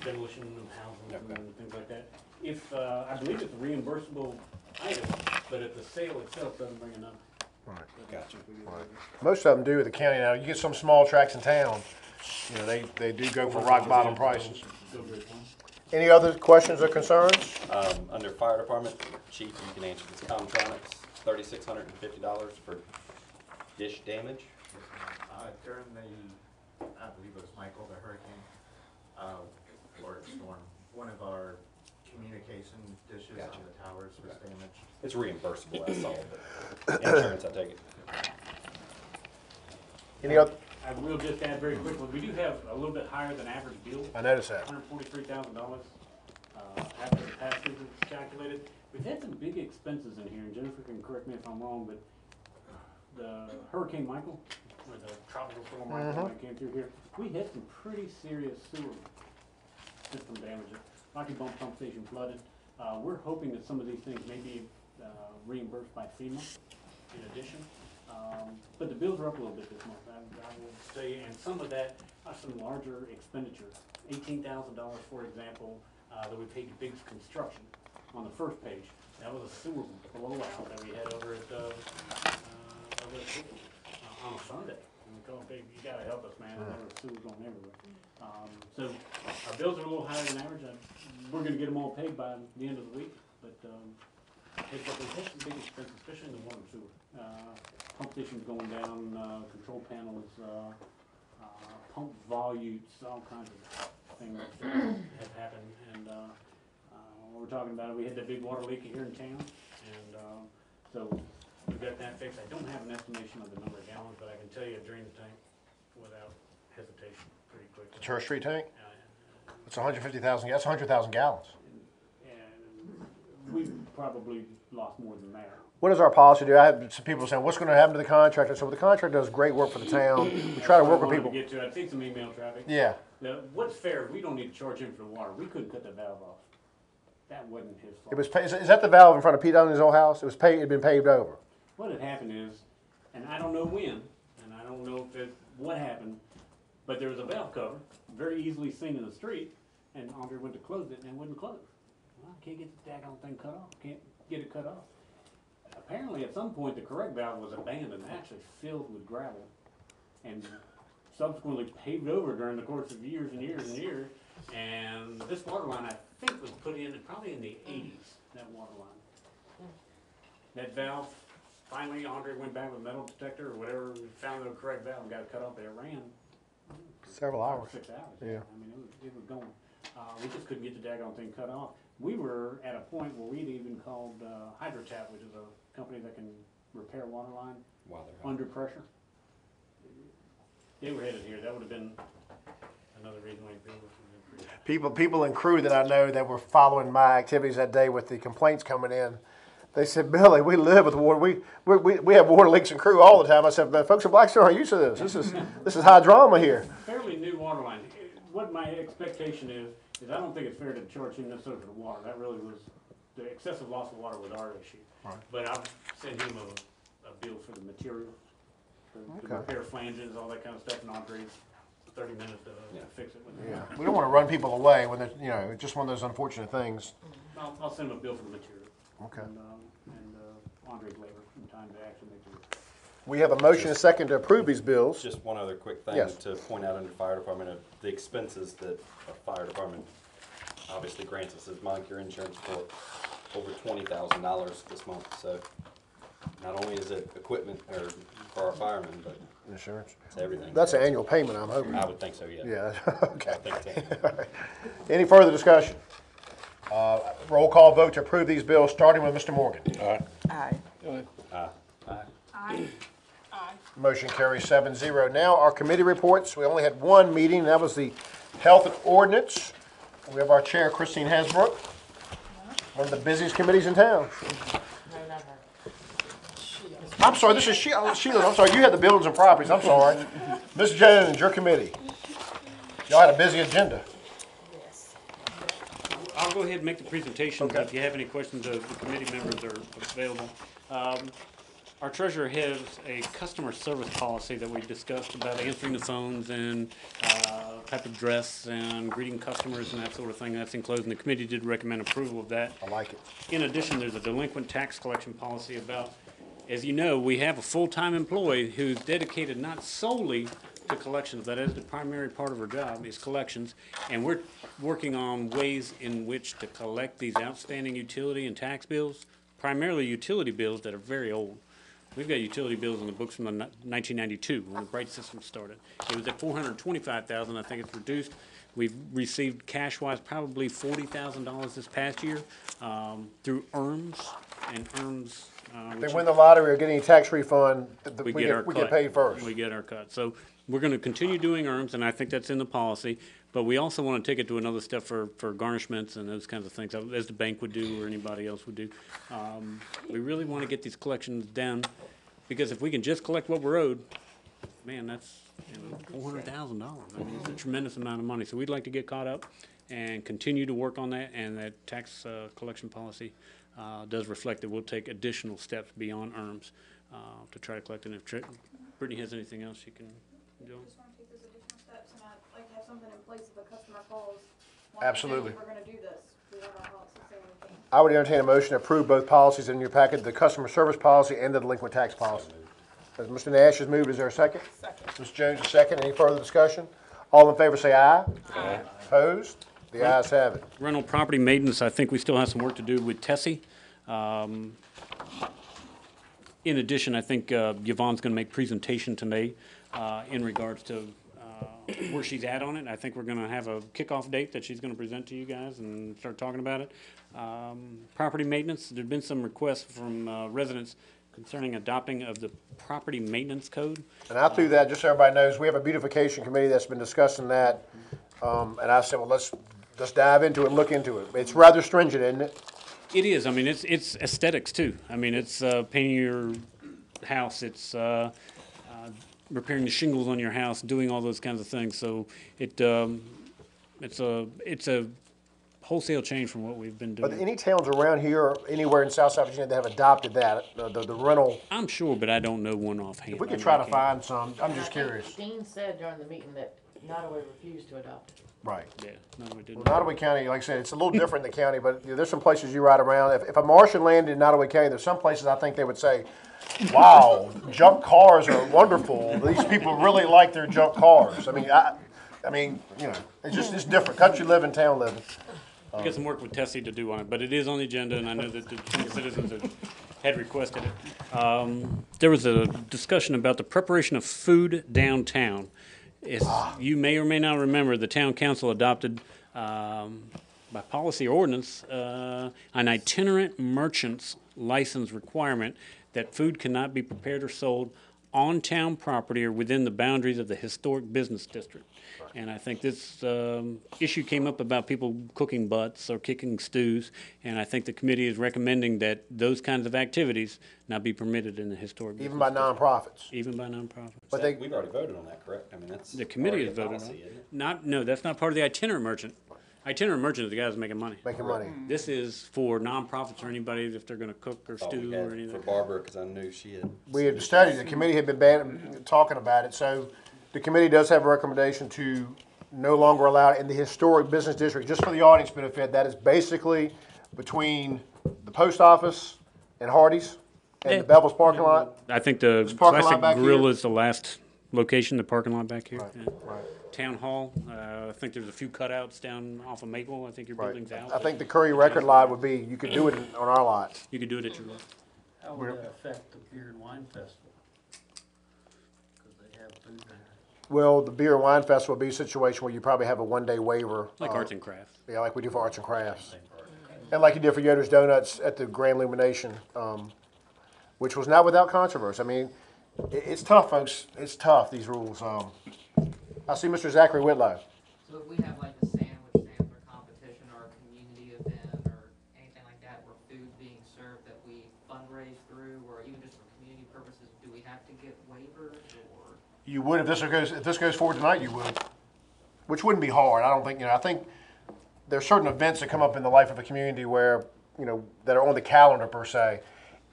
demolition of houses and things like that. If, I believe it's a reimbursable item, but if the sale itself doesn't bring enough. Right. Gotcha. Most of them do with the county now. You get some small tracts in town, they do go for rock bottom prices. Any other questions or concerns? Under fire department, chief, you can answer this. Comtronics, $3,650 for dish damage. During I believe it was Michael, the hurricane, or storm, one of our communication dishes on the towers was damaged. It's reimbursable, that's all, but insurance, I take it. Any other? I will just add very quickly, we do have a little bit higher than average bill. I noticed that. $143,000 after the past season calculated. We've had some big expenses in here, and Jennifer can correct me if I'm wrong, but the Hurricane Michael, or the tropical storm Michael that came through here, we had some pretty serious sewer system damages. Rocky Bump Pump Station flooded. We're hoping that some of these things may be reimbursed by FEMA in addition. But the bills are up a little bit this month, I will say, and some of that are some larger expenditures. $18,000, for example, that we paid to Biggs Construction on the first page. That was a sewer blowout that we had over at on a Sunday. And we called, "Hey, you gotta help us, man, there were sewers going everywhere." So our bills are a little higher than average. We're gonna get them all paid by the end of the week, but, we had some big expenses, especially in the water and sewer. Pump stations going down, control panels, pump volutes, all kinds of things have happened. And, we're talking about it, we had that big water leak here in town, and, so we got that fixed. I don't have an estimation of the number of gallons, but I can tell you I drained the tank without hesitation pretty quickly. The Church Street tank? Uh, It's 150,000, that's 100,000 gallons. And we probably lost more than that. What does our policy do? I had some people saying, what's going to happen to the contractor? So the contractor does great work for the town. We try to work with people. I've seen some email traffic. Yeah. Now, what's fair, we don't need to charge him for the water. We couldn't cut the valve off. That wasn't his fault. It was. Is that the valve in front of Pete Dunley's old house? It was paved. It had been paved over. What had happened is, and I don't know when, and I don't know what happened, but there was a valve cover, very easily seen in the street, and Andre went to close it and it wouldn't close. Well, I can't get the daggone thing cut off. Can't get it cut off. Apparently, at some point, the correct valve was abandoned, actually filled with gravel, and subsequently paved over during the course of years and years and years. And this water line, I think, was put in probably in the 80s, that water line. That valve, finally, Andre went back with a metal detector or whatever, found the correct valve and got it cut off, but it ran Several hours. 6 hours. Yeah. I mean, it was going. We just couldn't get the daggone thing cut off. We were at a point where we'd even called HydroTap, which is a company that can repair water line under pressure. They were headed here. That would have been another reason why people would have been People in crew that I know that were following my activities that day with the complaints coming in, they said, Billy, we live with water. We have water leaks in crew all the time. I said, man, folks in Blackstone aren't used to this. This is high drama here. Fairly new water line. What my expectation is I don't think it's fair to charge him necessarily for the water. That really was, the excessive loss of water was our issue. Right. But I've sent him a bill for the material, to repair flanges, all that kind of stuff, and Andre's 30 minutes to fix it. Yeah. We don't want to run people away when they're, just one of those unfortunate things. I'll send him a bill for the material. Okay. And Andre's labor and time to actually make the work. We have a motion and a second to approve these bills. Just one other quick thing Yes. to point out under fire department, the expenses that a fire department obviously grants us as Moncur Insurance for over $20,000 this month. So not only is it equipment for our firemen, but insurance. It's everything. That's an annual payment, I'm hoping. I would think so, yeah. Yeah, okay. I think so. Any further discussion? Roll call vote to approve these bills, starting with Mr. Morgan. Aye. Aye. Aye. Motion carries 7-0. Now, our committee reports. We only had one meeting, and that was the Health and Ordinance. We have our chair, Christine Hasbrook, one of the busiest committees in town. I'm sorry, this is Sheila. I'm sorry, you had the buildings and properties. I'm sorry. Ms. Jones, your committee. Y'all had a busy agenda. I'll go ahead and make the presentation. If you have any questions, the committee members are available. Our treasurer has a customer service policy that we discussed about answering the phones and type of dress and greeting customers and that sort of thing. That's enclosed, and the committee did recommend approval of that. I like it. In addition, there's a delinquent tax collection policy about, as you know, we have a full-time employee who's dedicated not solely to collections. That is the primary part of our job, is collections. And we're working on ways in which to collect these outstanding utility and tax bills, primarily utility bills that are very old. We've got utility bills in the books from 1992 when the Bright system started. It was at $425,000. I think it's reduced. We've received cash-wise probably $40,000 this past year through ERMS and ERMS. If they win the lottery or get any tax refund, we get paid first. We get our cut. So we're going to continue doing ERMS, and I think that's in the policy. But we also want to take it to another step for garnishments and those kinds of things, as the bank would do or anybody else would do. We really want to get these collections down, because if we can just collect what we're owed, man, that's $400,000. I mean, it's a tremendous amount of money. So we'd like to get caught up and continue to work on that, and that tax collection policy does reflect that we'll take additional steps beyond ERMS to try to collect it. If Brittany has anything else she can do. Just want to take those additional steps, and I'd like to have something in place if a customer calls. Absolutely. We're going to do this. We want our policy saying we can. I would entertain a motion to approve both policies in your packet, the customer service policy and the delinquent tax policy. Mr. Nash has moved. Is there a second? Second. Ms. Jones, a second. Any further discussion? All in favor say aye. Aye. Opposed? The ayes have it. Rental property maintenance, I think we still have some work to do with Tessie. In addition, I think Yvonne's going to make presentation today in regards to where she's at on it. I think we're going to have a kickoff date that she's going to present to you guys and start talking about it. Property maintenance, there've been some requests from residents concerning adopting of the property maintenance code. And I threw that, just so everybody knows, we have a beautification committee that's been discussing that. And I said, well, let's dive into it and look into it. It's rather stringent, isn't it? It is. I mean, it's aesthetics too. I mean, it's painting your house. It's repairing the shingles on your house, doing all those kinds of things. So it's a wholesale change from what we've been doing. But any towns around here, or anywhere in South Virginia, that have adopted that, the rental. I'm sure, but I don't know one offhand. If we could try to find some, I'm just curious. Dean said during the meeting that Nottaway refused to adopt it. Right. Yeah, Nottaway didn't. Well, Nottaway County, like I said, it's a little different in the county, but there's some places you ride around. If a Martian landed in Nottaway County, there's some places I think they would say, wow, junk cars are wonderful. These people really like their junk cars. I mean, you know, it's different. Country living, town living. We got some work with Tessie to do on it, but it is on the agenda, and I know that the citizens had requested it. There was a discussion about the preparation of food downtown. You may or may not remember, the town council adopted by policy or ordinance an itinerant merchant's license requirement that food cannot be prepared or sold on town property or within the boundaries of the historic business district. And I think this issue came up about people cooking butts or cooking stews, and I think the committee is recommending that those kinds of activities not be permitted in the historic business Even by nonprofits. Even by nonprofits. But We've already voted on that, correct? I mean, that's The committee has voted on policy, it. isn't it? No, that's not part of the itinerant merchant. Itinerant merchant is the guys making money. Making money. This is for nonprofits or anybody if they're going to cook or Thought we stew had or anything. For Barbara, because I knew she had. We had studied, the committee had been talking about it, so the committee does have a recommendation to no longer allow it in the historic business district. Just for the audience benefit, that is basically between the post office and Hardee's and the Bevel's parking lot. I think the This parking lot back Classic Grill here? is the last location, the parking lot back here. Right, Yeah. right. Town Hall, I think there's a few cutouts down off of Maple. I think your building's out. I think the Curry record lot would be, you could do it on our lot. You could do it at your lot. How would that affect the beer and wine festival? Because they have food there. Well, the beer and wine festival would be a situation where you probably have a one-day waiver. Like arts and crafts. Yeah, like we do for arts and crafts. And like you did for Yoder's Donuts at the Grand Illumination, which was not without controversy. I mean, it's tough, folks. It's tough, these rules. I see Mr. Zachary Whitlow. So if we have like a sandwich stand or competition or a community event or anything like that where food's being served that we fundraise through, or even just for community purposes, do we have to get waivers or? You would if this goes forward tonight. You would, which wouldn't be hard. I don't think. I think there are certain events that come up in the life of a community where that are on the calendar per se.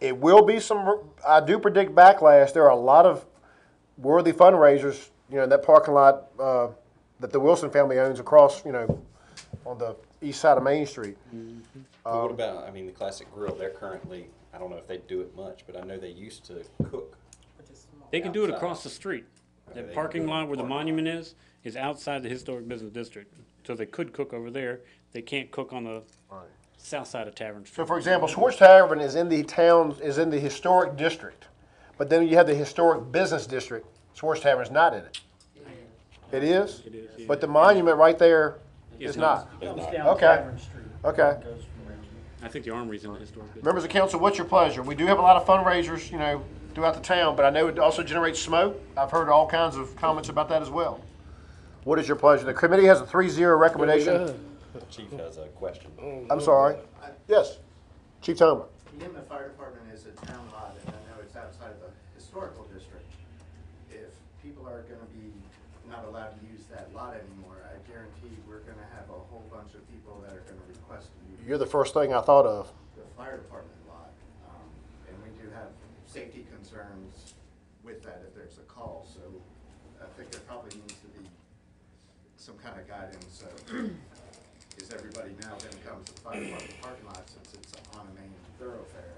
It will be some. I do predict backlash. There are a lot of worthy fundraisers. In that parking lot that the Wilson family owns across. On the east side of Main Street. But what about? I mean, the Classic Grill. They're currently. I don't know if they do it much, but I know they used to cook. They can do it across the street. Okay, The they parking can do it lot where the parking lot. monument is outside the historic business district. So they could cook over there. They can't cook on the south side of Tavern Street. So, for example, Schwartz Tavern is in the historic district, but then you have the historic business district. Schwartz Tavern is not in it. It is? It is, yeah. But the monument right there It's is not. Comes down Okay. Tavern Street. Okay. Goes from there. I think the Armory's in the historic district. Members of council, what's your pleasure? We do have a lot of fundraisers, throughout the town, but I know it also generates smoke. I've heard all kinds of comments about that as well. What is your pleasure? The committee has a 3-0 recommendation. The chief has a question. I'm sorry. Yes, Chief Tomer. The Inman Fire Department is a town lot, and I know it's outside of the historical district. If people are gonna be not allowed to use that lot anymore, I guarantee we're gonna have a whole bunch of people that are gonna request to use You're the first thing I thought of. the fire department lot. And we do have safety concerns with that if there's a call, so I think there probably needs to be some kind of guidance of, is everybody now gonna come to the fire department parking lot since it's on a main thoroughfare?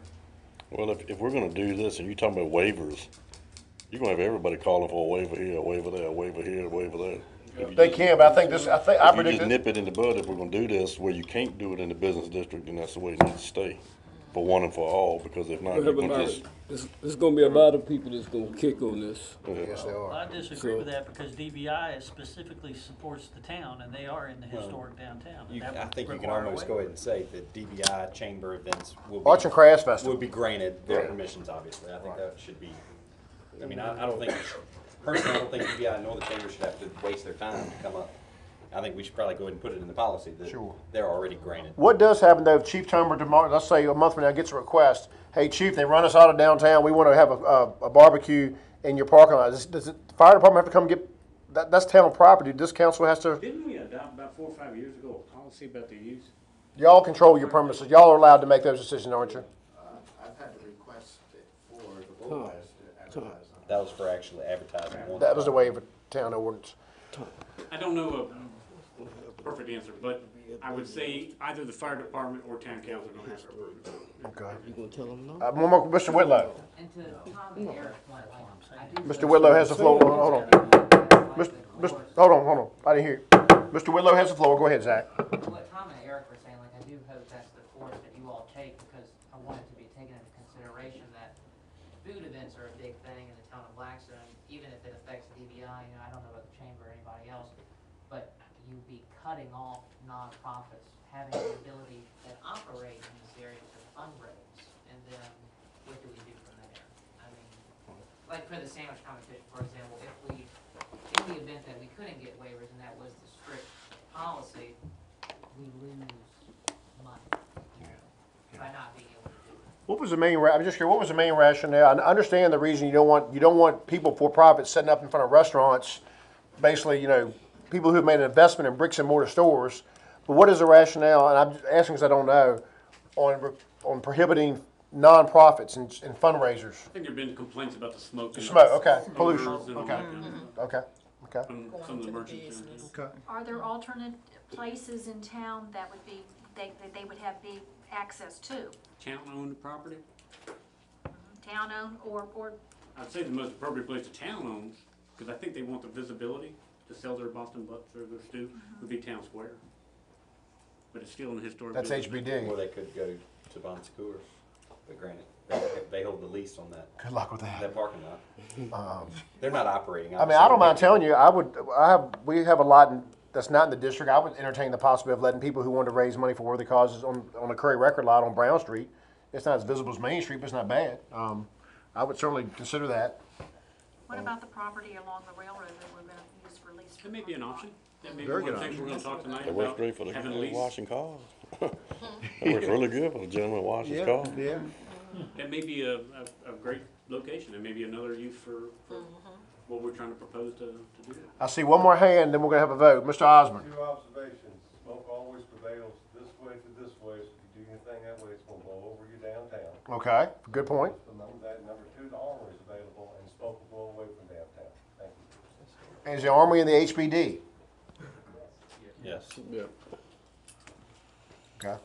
Well, if we're gonna do this and you're talking about waivers, You're gonna have everybody calling for a waiver here, a waiver there, a waiver here, a waiver there. If you They just- can, but I think this, I If you predict just it. nip it in the bud, if we're gonna do this, where you can't do it in the business district, then that's the way it needs to stay. For one and for all, because if not, We you're have a gonna lot just, of, there's gonna be a lot of people that's gonna kick on this. Yes, they Well, are. I disagree So- with that because DBI specifically supports the town and they are in the historic downtown. and that I would think you can require a almost waiver. go ahead and say that DBI chamber events will be. Arts and Crafts Festival. Will be granted their permissions, obviously. I think that should be, I mean, I don't think, personally, I don't think DBI nor the chamber should have to waste their time to come up. I think we should probably go ahead and put it in the policy that Sure. they're already granted. What does happen though if Chief Tomer tomorrow, let's say a month from now, gets a request, hey, Chief, they run us out of downtown, we want to have a barbecue in your parking lot. Does the fire department have to come get, that's town property, this council has to, Didn't we adopt about 4 or 5 years ago a policy about their use? y'all control your premises, y'all are allowed to make those decisions, aren't you? I've had to request it for the Bullwise to advertise on. That was for actually advertising. on That was the way of a town ordinance. I don't know a perfect answer, but I would say either the fire department or town council are gonna have to approve it. Okay. You gonna tell them no? One more, Mr. Whitlow. And to Tom and Eric's point, I do. Mr. Whitlow has the floor, hold on. Hold on, I didn't hear you. Mr. Whitlow has the floor, go ahead, Zach. What Tom and Eric were saying, like, I do hope that's the course that you all take, because I want it to be taken into consideration that food events are a big thing in the town of Blackstone, even if it affects DBI, I don't know about the chamber or anybody else, but you'd be cutting off nonprofits having the ability that operate in this area to fundraise, and then what do we do from there? I mean, like for the sandwich competition, for example, if in the event that we couldn't get waivers and that was the strict policy, we lose money by not being able to do it. What was the main, I'm just curious, what was the main rationale? I understand the reason you don't want people for profit setting up in front of restaurants, basically, people who've made an investment in bricks and mortar stores. But what is the rationale, and I'm just asking because I don't know, on prohibiting nonprofits and fundraisers? I think there've been complaints about the smoke. The and smoke, okay, odors pollution, and all okay, that kind of stuff okay. from some of the merchants. Okay. Are there alternate places in town that would be, that they would have big access to? Town-owned property? Town-owned or I'd say the most appropriate place the town owns, because I think they want the visibility to sell their Boston butts or their stew, would be Town Square. But it's still in the historic. That's business. HBD. Or they could go to Bon Secours, but granted, they hold the lease on that. Good luck with that. That parking lot. They're not operating. I mean, I don't mind telling you, we have a lot that's not in the district. I would entertain the possibility of letting people who want to raise money for worthy causes on a Curry record lot on Brown Street. It's not as visible as Main Street, but it's not bad. I would certainly consider that. what about the property along the railroad that we're gonna use for lease? That may be an option. That may be Very one of good the things we're gonna talk tonight that works about, great for the having guy lease. washing cars. That works really good for the gentleman washing his car. Yeah. That may be a great location, and maybe another use for what we're trying to propose to do. I see one more hand, then we're gonna have a vote. Mr. Osborne. 2 observations. Smoke always prevails this way to this way, so if you do anything that way, it's gonna blow over you downtown. Okay, good point. Number 2, the armory is available, and smoke will blow away from downtown. Thank you. Is the Armory in the HBD? Yes. Yeah. Okay.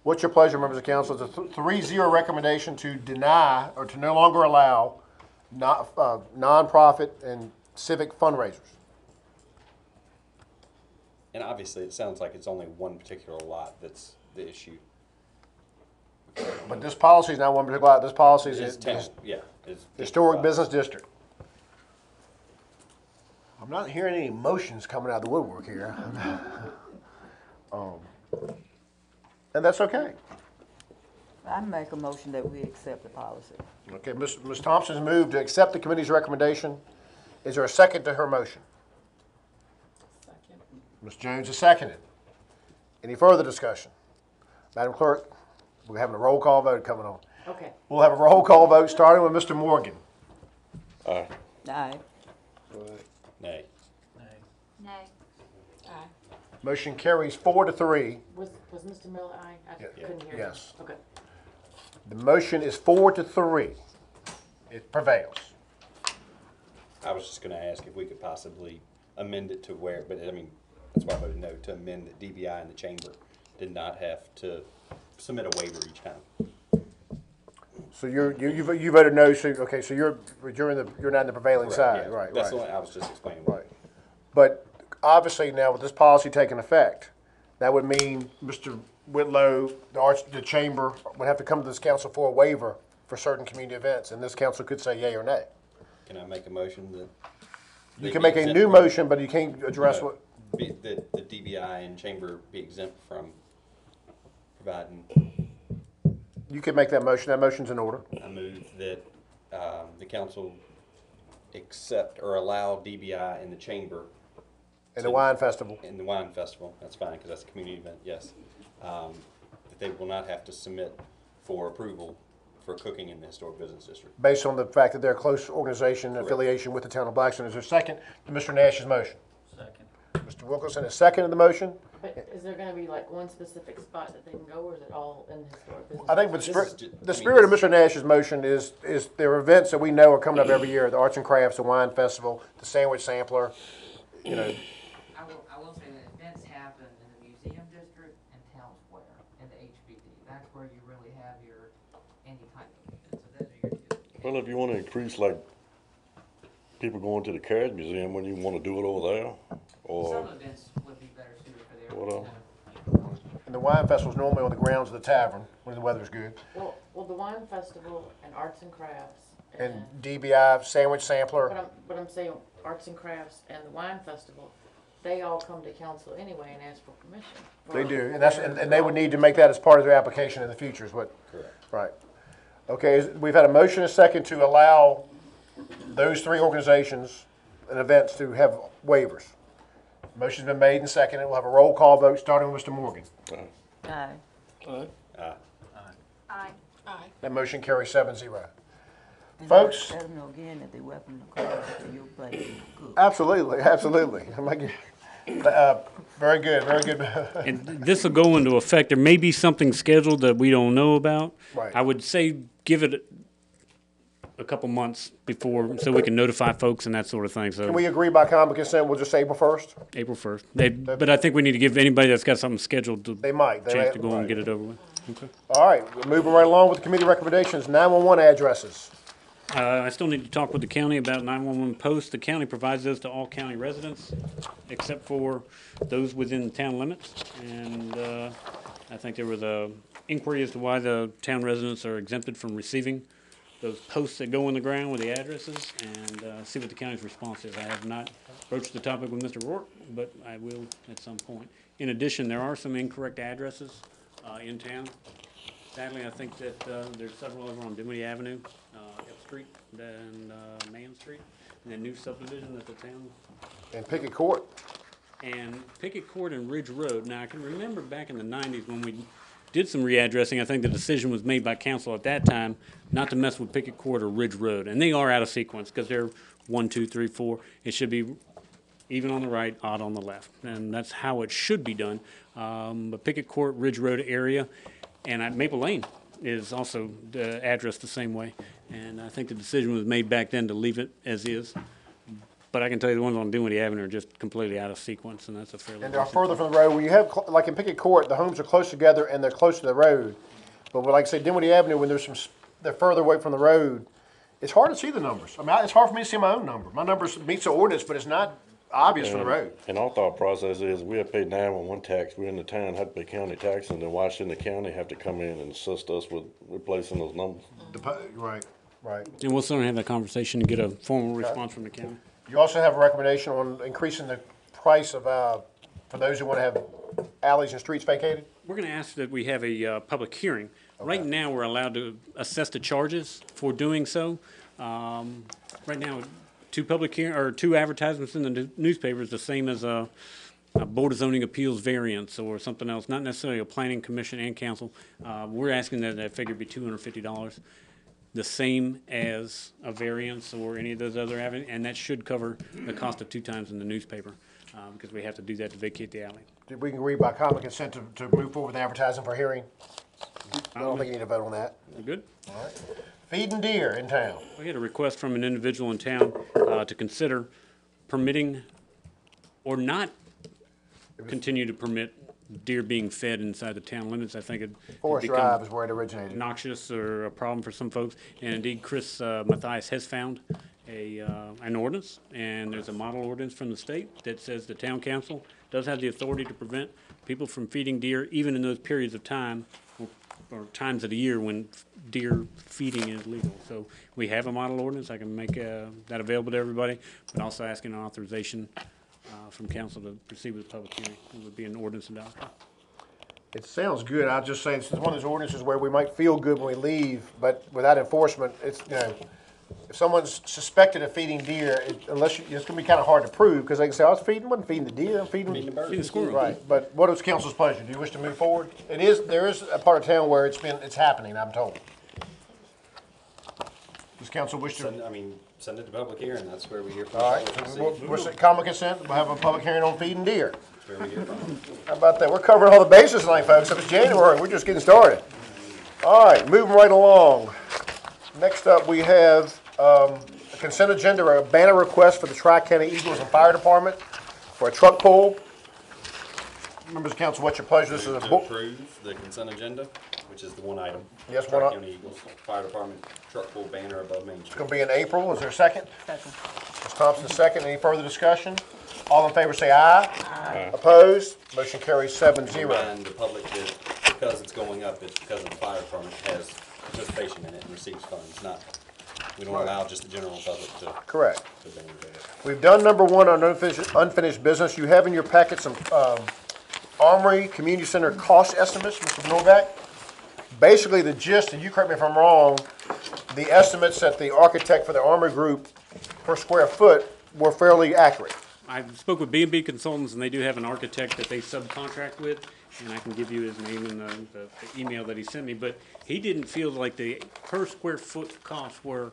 What's your pleasure, members of council? It's a 3-0 recommendation to deny or to no longer allow nonprofit and civic fundraisers. And obviously, it sounds like it's only one particular lot that's the issue. But this policy is not one particular lot. This policy It's is town, yeah. It's historic business district. I'm not hearing any emotions coming out of the woodwork here. And that's okay. I make a motion that we accept the policy. Okay, Ms. Thompson's moved to accept the committee's recommendation. Is there a second to her motion? Second. Ms. Jones is seconded. Any further discussion? Madam Clerk, we're having a roll call vote coming on. Okay. We'll have a roll call vote starting with Mr. Morgan. Aye. Aye. Nay. Nay. Aye. Motion carries 4-3. Was Mr. Miller aye? I couldn't hear him. Yes. Okay. The motion is 4-3. It prevails. I was just gonna ask if we could possibly amend it to where, but I mean, that's why I voted no, to amend that DBI and the chamber did not have to submit a waiver each time. So you voted no, so, okay, so you're not in the prevailing Correct, side, yeah. right, That's the right. one I was just explaining. Right. But obviously now with this policy taking effect, that would mean Mr. Whitlow, the chamber would have to come to this council for a waiver for certain community events, and this council could say yea or nay. Can I make a motion that? You they can be make a exempt new from- motion, but you can't address what, That the DBI and chamber be exempt from providing. you can make that motion. That motion's in order. I move that the council accept or allow DBI in the chamber. And the wine festival. In the wine festival, that's fine, because that's a community event, yes. That they will not have to submit for approval for cooking in the historic business district. Based on the fact that they're a close organization and affiliation with the town of Blackstone. Is there a second to Mr. Nash's motion? Second. Mr. Wilkerson, a second to the motion? But is there gonna be like one specific spot that they can go, or is it all in the historic business? I think with This is the spirit of Mr. Nash's motion is there are events that we know are coming up every year, the Arts and Crafts, the Wine Festival, the Sandwich Sampler, you know. I will say that events happen in the museum district and town square and the HBD. That's where you really have your, any type of event. So those are your two. Well, if you want to increase like people going to the Carriage Museum, when you want to do it over there, or Some events would be better suited for there. what else? And the Wine Festival's normally on the grounds of the tavern when the weather's good. Well, the wine festival and arts and crafts. And DBI, Sandwich Sampler. But I'm saying arts and crafts and the wine festival, they all come to council anyway and ask for permission. They do, and they would need to make that as part of their application in the future is what. Correct. Right. Okay, we've had a motion and a second to allow those three organizations and events to have waivers. Motion's been made and seconded. We'll have a roll call vote starting with Mr. Morgan. Aye. Aye. That motion carries 7-0. And Folks? Let them know again that they welcome to come to your place and cook. Absolutely, absolutely. Very good, very good. And this will go into effect. There may be something scheduled that we don't know about. Right. I would say give it a couple months before, so we can notify folks and that sort of thing. So Can we agree by common consent, we'll just say April 1st? April 1st. But I think we need to give anybody that's got something scheduled to They might. chance to go and get it over with. Okay. All right, we're moving right along with the committee recommendations, 911 addresses. I still need to talk with the county about 911 posts. The county provides those to all county residents, except for those within the town limits. And I think there was a inquiry as to why the town residents are exempted from receiving those posts that go in the ground with the addresses, and see what the county's response is. I have not broached the topic with Mr. Rourke, but I will at some point. In addition, there are some incorrect addresses in town. Sadly, I think that there's several over on Dinwiddie Avenue, F Street, and Man Street, and the new subdivision that the town. And Pickett Court. And Pickett Court and Ridge Road. Now, I can remember back in the 90s when we did some readdressing, I think the decision was made by council at that time not to mess with Pickett Court or Ridge Road. And they are out of sequence because they're 1, 2, 3, 4. It should be even on the right, odd on the left. And that's how it should be done. But Pickett Court, Ridge Road area, and Maple Lane is also addressed the same way. And I think the decision was made back then to leave it as is. But I can tell you the ones on Dinwiddie Avenue are just completely out of sequence, and that's a fairly. And they're further from the road. When you have, like in Pickett Court, the homes are close together and they're close to the road. But like I say, Dinwiddie Avenue, when there's they're further away from the road, it's hard to see the numbers. I mean, it's hard for me to see my own number. My number meets the ordinance, but it's not obvious from the road. And our thought process is we have paid 911 tax. We're in the town, have to pay county tax, and then why shouldn't the county have to come in and assist us with replacing those numbers? Right, right. And we'll certainly have that conversation and get a formal response from the county. You also have a recommendation on increasing the price of, for those who want to have alleys and streets vacated? We're going to ask that we have a public hearing. Right now, we're allowed to assess the charges for doing so. Right now, two advertisements in the newspaper is the same as a Board of Zoning Appeals variance or something else, not necessarily a planning commission and council. We're asking that that figure be $250, the same as a variance or any of those other avenues, and that should cover the cost of 2 times in the newspaper, because we have to do that to vacate the alley. Did we agree by common consent to move forward with advertising for hearing? I don't think you need to vote on that. You good? All right. Feeding deer in town. We had a request from an individual in town to consider permitting or not continue to permit deer being fed inside the town limits. I think it Forest Drive is where it originated. noxious or a problem for some folks. And indeed, Chris Mathias has found an ordinance, and there's a model ordinance from the state that says the town council does have the authority to prevent people from feeding deer, even in those periods of time or times of the year when deer feeding is legal. So we have a model ordinance. I can make that available to everybody, but also asking an authorization from council to proceed with the public hearing. It would be an ordinance adoption. It sounds good. I'm just saying, it's one of those ordinances where we might feel good when we leave, but without enforcement, it's, if someone's suspected of feeding deer, it's going to be kind of hard to prove, because they can say, I wasn't feeding the deer, I'm feeding the bird. Feeding the squirrel. Right, but what is council's pleasure? Do you wish to move forward? There is a part of town where it's happening, I'm told. Does council wish to? Send it to public hearing, that's where we hear from. All right, we're common consent, we'll have a public hearing on feeding deer. That's where we hear from. How about that? We're covering all the bases tonight, folks. If it's January, we're just getting started. All right, moving right along. Next up, we have a consent agenda, a banner request for the Tri-County Eagles and Fire Department for a truck pull. Members of council, what's your pleasure? This is a To approve the consent agenda, which is the one item. Yes, one item. Tri-County Eagles Fire Department truck pull banner above Main It's Street. going to be in April. Is there a second? Second. Ms. Thompson, second. Any further discussion? All in favor say aye. Aye. Opposed? Motion carries 7-0. Remind the public that because it's going up, it's because the fire department has participation in it and receives funds, not, we don't allow just the general public to. Correct. to benefit. We've done number one on unfinished business. You have in your packet some Armory Community Center cost estimates, Mr. Novak. Basically, the gist, and you correct me if I'm wrong, the estimates that the architect for the Armory Group per square foot were fairly accurate. I spoke with B&B Consultants, and they do have an architect that they subcontract with, and I can give you his name and the email that he sent me, but he didn't feel like the per square foot costs were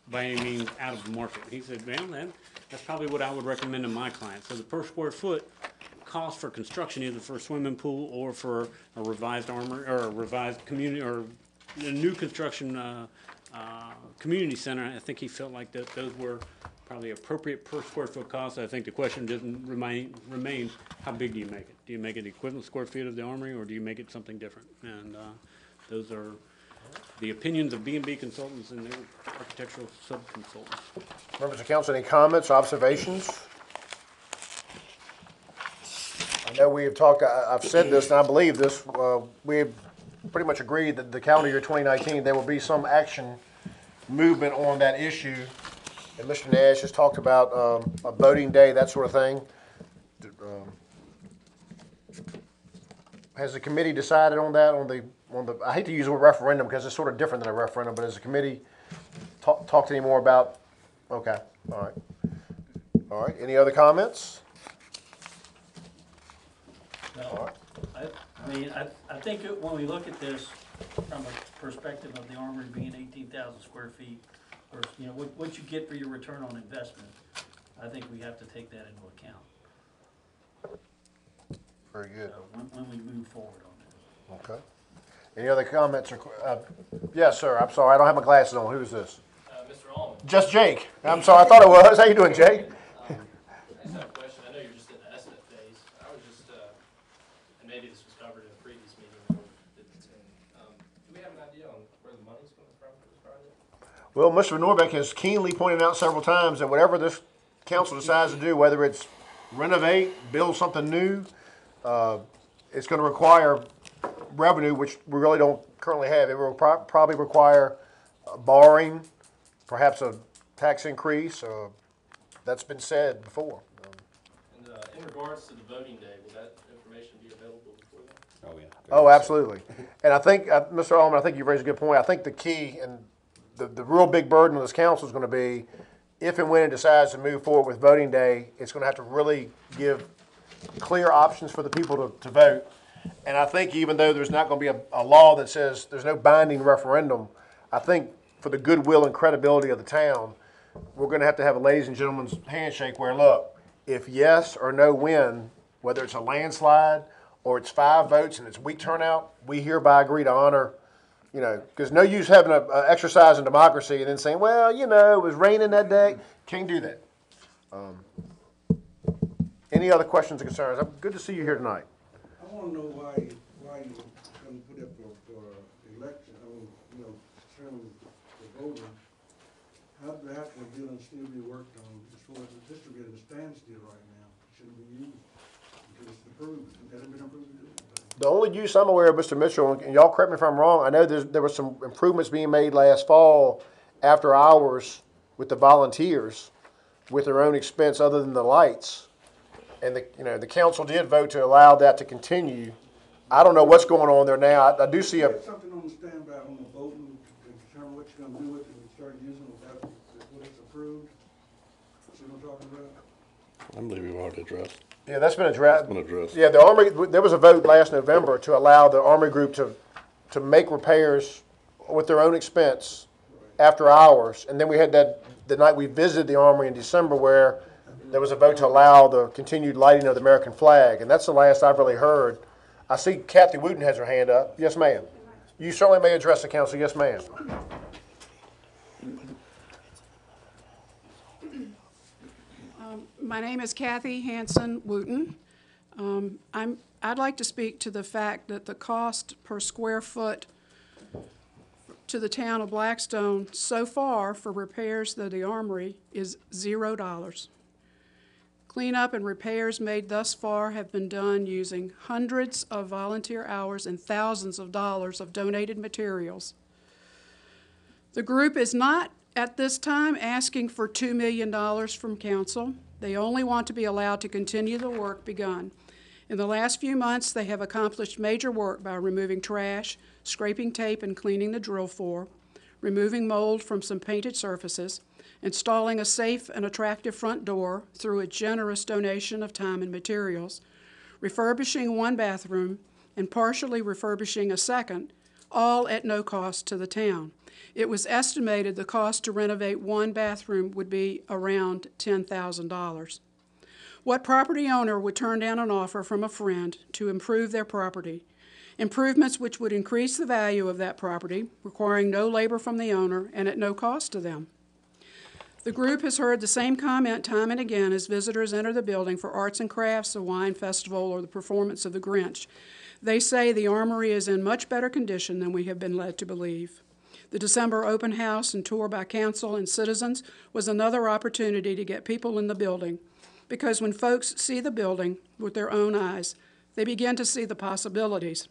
by any means out of the market. He said, man, that's probably what I would recommend to my clients. So the per square foot cost for construction, either for a swimming pool or for a revised armor, or a revised community, or a new construction community center, I think he felt like that those were probably appropriate per square foot costs. I think the question doesn't remain how big do you make it? Do you make it the equivalent square feet of the Armory, or do you make it something different? And those are the opinions of B&B Consultants and their architectural sub-consultants. Members of council, any comments, observations? I know we have talked, I've said this and I believe this, we have pretty much agreed that the calendar year 2019, there will be some action movement on that issue. And Mr. Nash has talked about a voting day, that sort of thing. Has the committee decided on that, on the, I hate to use the word referendum because it's sort of different than a referendum, but has the committee talked any more about, okay, all right. All right, any other comments? No, I think when we look at this from a perspective of the Armory being 18,000 square feet, or, what you get for your return on investment, I think we have to take that into account. Very good. So when we move forward on that. Okay. Any other comments or, yes, sir, I'm sorry, I don't have my glasses on. Who is this? Mr. Allman. Just Jake. I'm sorry, I thought it was. How you doing, Jake? I just have a question. I know you're just in the estimate phase. I was just, and maybe this was covered in a previous meeting, do we have an idea on where the money's coming from for this project? Well, Mr. Norbeck has keenly pointed out several times that whatever this council decides to do, whether it's renovate, build something new, it's going to require revenue, which we really don't currently have. It will probably require borrowing, perhaps a tax increase. That's been said before. And in regards to the voting day, will that information be available before then? Oh, yeah. Oh, absolutely. And I think, Mr. Allman, I think you've raised a good point. I think the key and the real big burden of this council is going to be, if and when it decides to move forward with voting day, it's going to have to really give clear options for the people to vote. And I think even though there's not going to be a law that says there's no binding referendum, I think for the goodwill and credibility of the town, we're going to have a ladies and gentlemen's handshake where, look, if yes or no win, whether it's a landslide or it's 5 votes and it's weak turnout, we hereby agree to honor, because no use having an exercise in democracy and then saying, well, it was raining that day. Can't do that. Any other questions or concerns? Good to see you here tonight. wanna know why you couldn't put up for election, determine the voting. How the actual building still be worked on, as far as the district is a standstill right now, shouldn't be used until it's approved, it hasn't been approved to do it. The only use I'm aware of, Mr. Mitchell, and y'all correct me if I'm wrong, I know there were some improvements being made last fall after hours with the volunteers with their own expense other than the lights. And the council did vote to allow that to continue. I don't know what's going on there now. I do see a. Something on the standby on the voting to determine what you're gonna do with it and start using it after when it's approved. See what I'm talking about? I believe we've already addressed. Yeah, that's been addressed. It's been addressed. Yeah, the Army, there was a vote last November to allow the Army group to make repairs with their own expense after hours. And then we had the night we visited the Armory in December where there was a vote to allow the continued lighting of the American flag. And that's the last I've really heard. I see Kathy Wooten has her hand up. Yes, ma'am. You certainly may address the council. Yes, ma'am. My name is Kathy Hanson Wooten. I'd like to speak to the fact that the cost per square foot to the town of Blackstone so far for repairs to the Armory is $0. Cleanup and repairs made thus far have been done using hundreds of volunteer hours and thousands of dollars of donated materials. The group is not at this time asking for $2 million from council. They only want to be allowed to continue the work begun. In the last few months, they have accomplished major work by removing trash, scraping tape and cleaning the drill floor, removing mold from some painted surfaces, installing a safe and attractive front door through a generous donation of time and materials, refurbishing one bathroom, and partially refurbishing a second, all at no cost to the town. It was estimated the cost to renovate one bathroom would be around $10,000. What property owner would turn down an offer from a friend to improve their property? Improvements which would increase the value of that property, requiring no labor from the owner and at no cost to them. The group has heard the same comment time and again as visitors enter the building for arts and crafts, a wine festival, or the performance of the Grinch. They say the Armory is in much better condition than we have been led to believe. The December open house and tour by council and citizens was another opportunity to get people in the building, because when folks see the building with their own eyes, they begin to see the possibilities.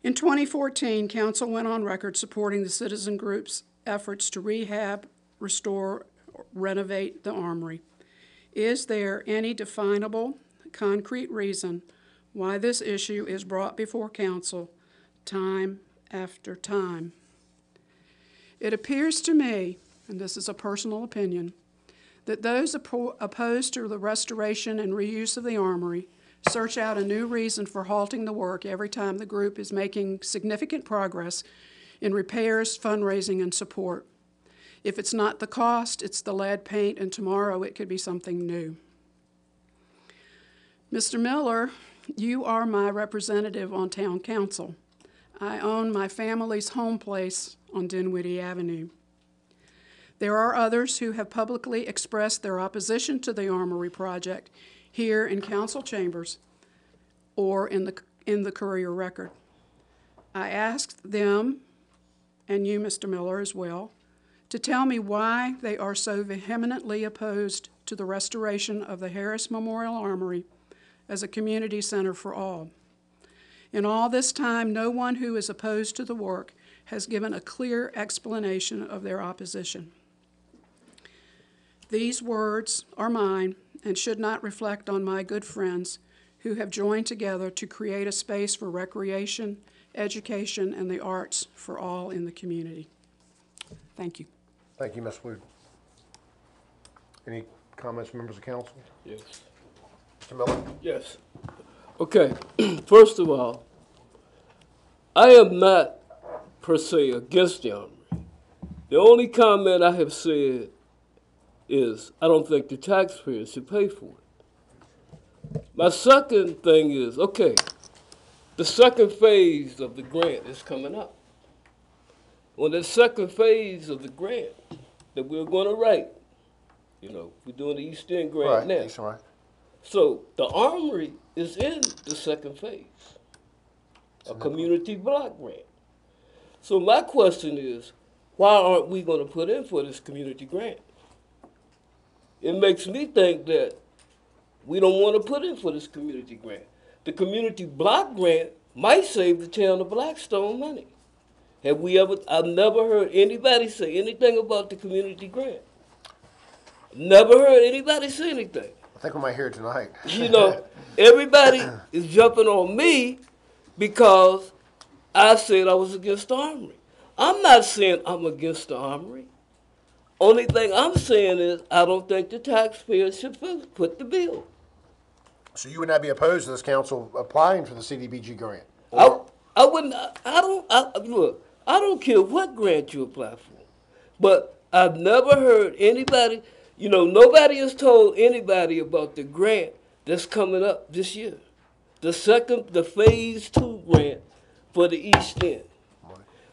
In 2014, council went on record supporting the citizen group's efforts to rehab, restore, renovate the Armory. Is there any definable, concrete reason why this issue is brought before council time after time? It appears to me, and this is a personal opinion, that those opposed to the restoration and reuse of the Armory search out a new reason for halting the work every time the group is making significant progress in repairs, fundraising, and support. If it's not the cost, it's the lead paint, and tomorrow it could be something new. Mr. Miller, you are my representative on town council. I own my family's home place on Dinwiddie Avenue. There are others who have publicly expressed their opposition to the Armory project here in council chambers or in the Courier Record. I asked them, and you, Mr. Miller, as well, to tell me why they are so vehemently opposed to the restoration of the Harris Memorial Armory as a community center for all. In all this time, no one who is opposed to the work has given a clear explanation of their opposition. These words are mine and should not reflect on my good friends who have joined together to create a space for recreation, education, and the arts for all in the community. Thank you. Thank you, Ms. Wood. Any comments, members of council? Yes. Mr. Miller? Yes. Okay, first of all, I am not per se against the Armory. The only comment I have said is I don't think the taxpayers should pay for it. My second thing is, okay, the second phase of the grant is coming up. On the second phase of the grant that we're going to write, we're doing the East End grant now. Right. So the Armory is in the second phase, a community block grant. So my question is, why aren't we gonna put in for this community grant? It makes me think that we don't wanna put in for this community grant. The community block grant might save the town of Blackstone money. I've never heard anybody say anything about the community grant. Never heard anybody say anything. I think we might hear it tonight. You know, everybody is jumping on me because I said I was against the Armory. I'm not saying I'm against the Armory. Only thing I'm saying is I don't think the taxpayers should foot the bill. So you would not be opposed to this council applying for the CDBG grant? I wouldn't. Look, I don't care what grant you apply for, but I've never heard anybody. You know, nobody has told anybody about the grant that's coming up this year. The phase 2 grant for the East End.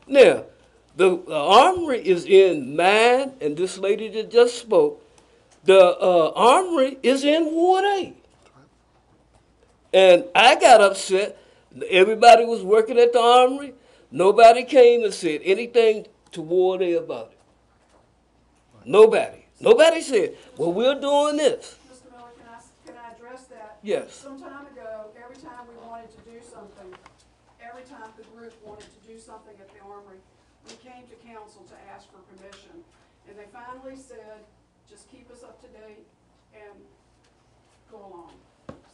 Now, the Armory is in mine, and this lady that just spoke, the Armory is in Ward 8. And I got upset. Everybody was working at the Armory. Nobody came and said anything to Ward 8 about it. Nobody. Nobody said, well, we're doing this. Mr. Miller, can I address that? Yes. Some time ago, every time we wanted to do something, every time the group wanted to do something at the Armory, we came to council to ask for permission. And they finally said, just keep us up to date and go along.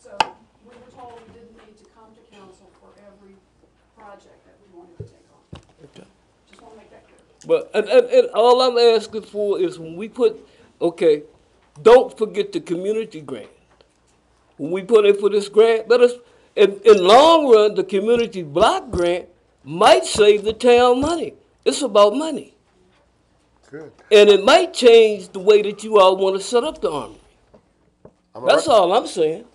So we were told we didn't need to come to council for every project that we wanted to take on. Okay. Just want to make that clear. But and all I'm asking for is when we put, don't forget the community grant. When we put in for this grant, let us, in long run, the community block grant might save the town money. It's about money. Good. And it might change the way that you all want to set up the Armory. That's all I'm saying.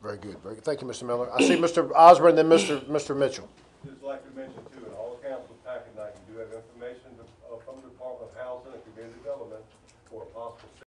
Very good. Very good. Thank you, Mr. Miller. I see Mr. Osborne, then Mr. Mitchell. Just like to mention too, in all council packet night, you do have information from the Department of Housing and Community Development for a possible